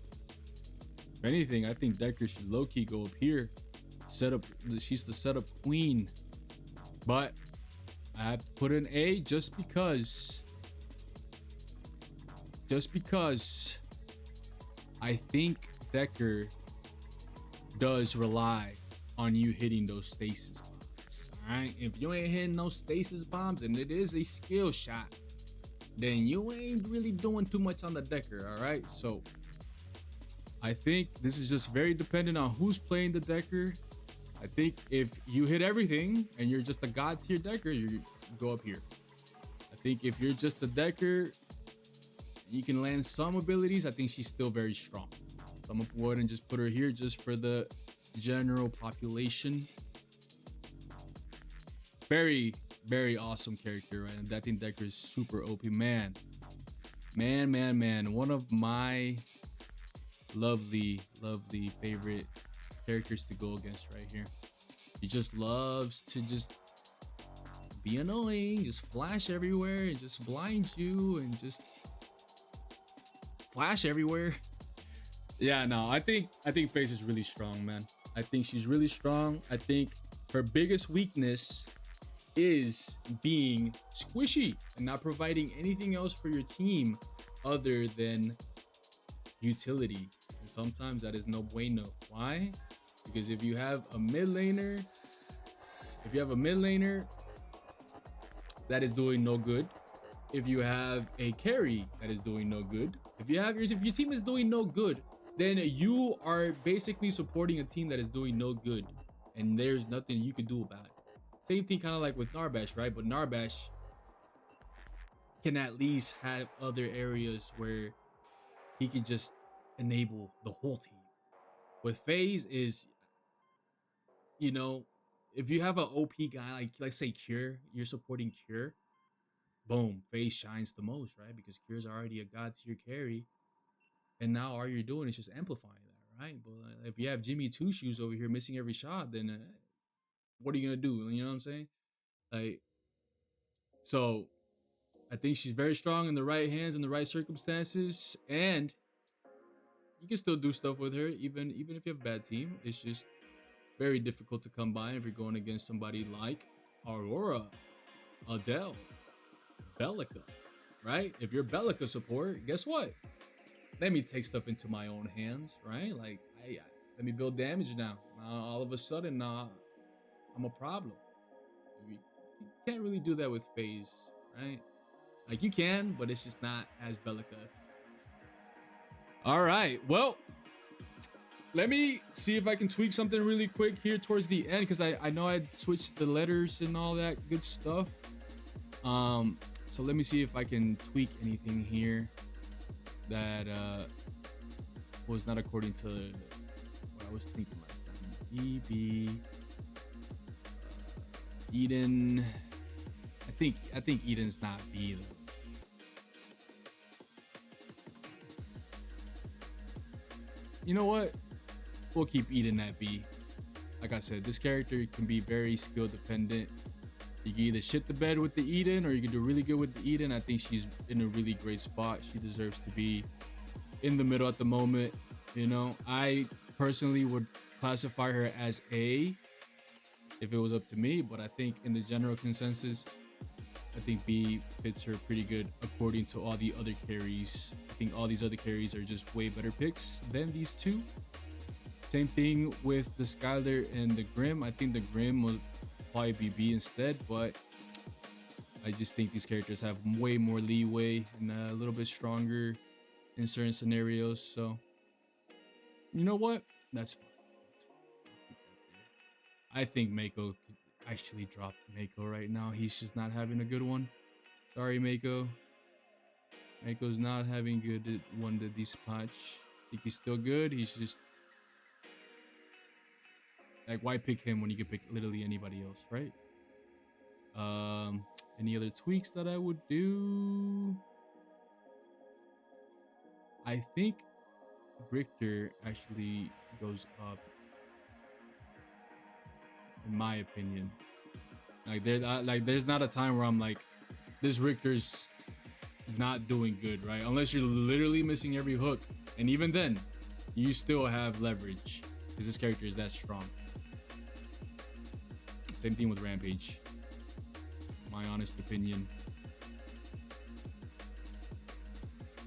Speaker 1: If anything, I think Decker should low-key go up here. She's the setup queen. But I have to put an A just because. Just because I think Decker does rely on you hitting those stasis bombs. Alright? If you ain't hitting those stasis bombs and it is a skill shot, then you ain't really doing too much on the Decker, alright? So I think this is just very dependent on who's playing the Decker. I think if you hit everything and you're just a god tier Decker, you go up here. I think if you're just a Decker, you can land some abilities. I think she's still very strong. So I'm gonna go ahead and just put her here just for the general population. Very, very awesome character, right? And I think Decker is super OP. Man. One of my lovely favorite characters to go against right here. He just loves to just be annoying, just flash everywhere and just blind you and just flash everywhere. Yeah, no, I think FaZe is really strong, man. I think she's really strong. I think her biggest weakness is being squishy and not providing anything else for your team other than utility. And sometimes that is no bueno. Why? Because if you have a mid laner, that is doing no good, if you have a carry that is doing no good, if your team is doing no good, then you are basically supporting a team that is doing no good, and there's nothing you can do about it. Same thing kind of like with Narbash, right? But Narbash can at least have other areas where he can just enable the whole team. With FaZe is, if you have an OP guy, like let's say Cure, you're supporting Cure, boom, FaZe shines the most, right? Because Cure's already a god tier carry, and now all you're doing is just amplifying that, right? But if you have Jimmy Two Shoes over here missing every shot, then what are you gonna do? You know what I'm saying? Like, so I think she's very strong in the right hands in the right circumstances, and you can still do stuff with her, even if you have a bad team. It's just very difficult to come by if you're going against somebody like Aurora, Adele, Bellica, right? If you're Bellica support, guess what? Let me take stuff into my own hands, right? Like, let me build damage now. All of a sudden, I'm a problem. You can't really do that with FaZe, right? Like, you can, but it's just not as Bellica. All right, well, let me see if I can tweak something really quick here towards the end, because I know I switched the letters and all that good stuff. So let me see if I can tweak anything here that was not according to what I was thinking last time. EB Eden. I think Eden's not B though. You know what? We'll keep Eden at B. Like I said, this character can be very skill dependent. You can either shit the bed with the Eden or you can do really good with the Eden. I think she's in a really great spot. She deserves to be in the middle at the moment. I personally would classify her as A if it was up to me, but I think in the general consensus, I think B fits her pretty good according to all the other carries. I think all these other carries are just way better picks than these two. Same thing with the Skylar and the Grim. I think the Grim will probably be B instead, but I just think these characters have way more leeway and a little bit stronger in certain scenarios. So, you know what? That's fine. I think Mako could actually drop Mako right now. He's just not having a good one. Sorry, Mako. Echo's not having good one to dispatch. I think he's still good. He's just like, why pick him when you could pick literally anybody else, right? Any other tweaks that I would do? I think Richter actually goes up, in my opinion. Like there's not a time where I'm like, this Richter's not doing good, right? Unless you're literally missing every hook, and even then, you still have leverage because this character is that strong. Same thing with Rampage. My honest opinion.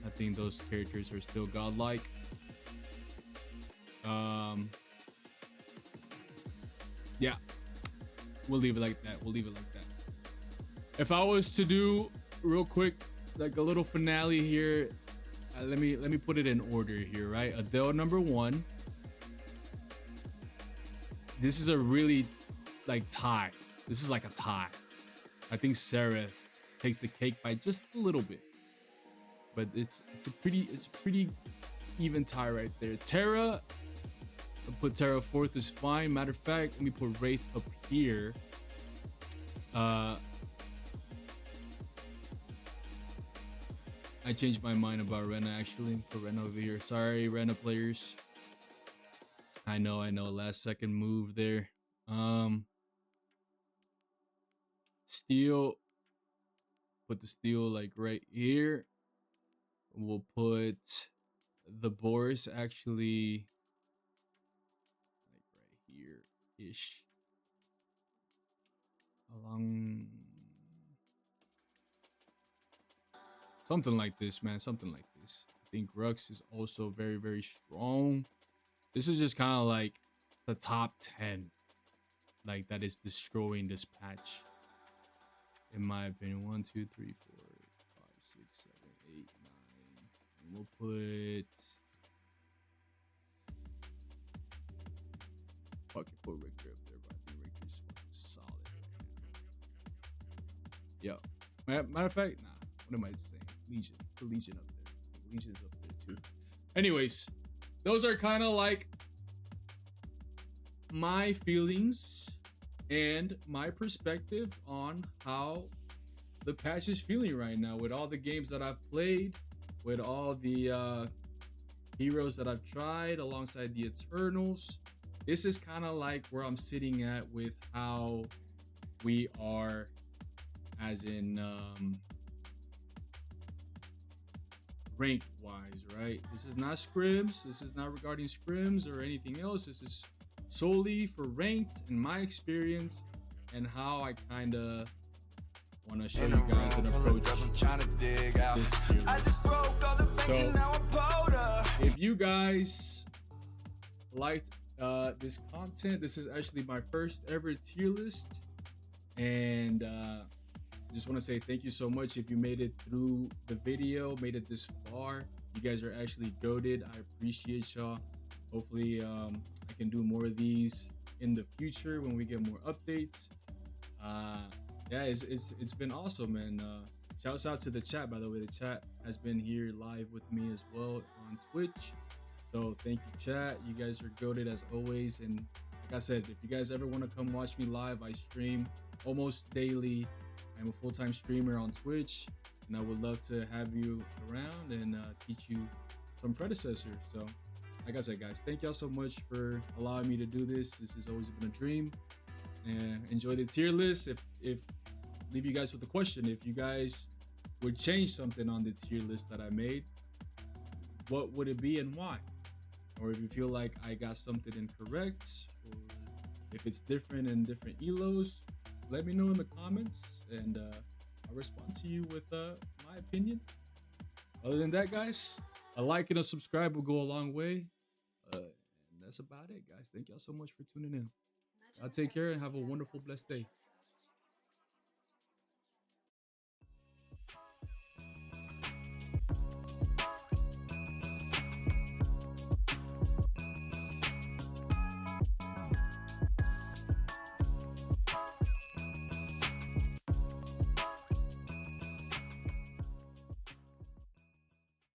Speaker 1: I think those characters are still godlike. Yeah, we'll leave it like that. If I was to do real quick, like a little finale here, let me put it in order here, right? Adele number 1. This is a really like tie. This is like a tie. I think Sarah takes the cake by just a little bit, but it's a pretty even tie right there. Tara, I'll put Tara 4th is fine. Matter of fact, let me put Wraith up here. I changed my mind about Rena actually. Put Rena over here. Sorry, Rena players. I know. Last second move there. Steel. Put the steel like right here. We'll put the Boris actually like right here ish. Along something like this, man. Something like this. I think Rux is also very, very strong. This is just kind of like the top 10, like that is destroying this patch, in my opinion. 1, 2, 3, 4, 5, 6, 7, 8, 9. And we'll put fucking put Richter up there, but I think Richter's fucking solid right now. Yo, matter of fact, nah. What am I saying? Legion. The Legion up there. Legion's up there too. Anyways, those are kind of like my feelings and my perspective on how the patch is feeling right now with all the games that I've played, with all the heroes that I've tried alongside the Eternals. This is kind of like where I'm sitting at with how we are, as in ranked wise, right? This is not scrims. This is not regarding scrims or anything else. This is solely for ranked in my experience and how I kind of want to show you guys an approach this tier list. So if you guys liked this content, this is actually my first ever tier list, and just want to say thank you so much if you made it through the video, made it this far. You guys are actually goated. I appreciate y'all. Hopefully I can do more of these in the future when we get more updates. Yeah, it's been awesome, and shouts out to the chat, by the way. The chat has been here live with me as well on Twitch, so thank you, chat. You guys are goated as always. And like I said, if you guys ever want to come watch me live, I stream almost daily. I'm a full-time streamer on Twitch, and I would love to have you around and teach you some Predecessor. So like I said, guys, thank y'all so much for allowing me to do this. This has always been a dream. And enjoy the tier list. If leave you guys with a question, if you guys would change something on the tier list that I made, what would it be and why? Or if you feel like I got something incorrect, or if it's different in different elos, let me know in the comments, and I'll respond to you with my opinion. Other than that, guys, a like and a subscribe will go a long way. And that's about it, guys. Thank y'all so much for tuning in. I'll take care and have a wonderful, blessed day.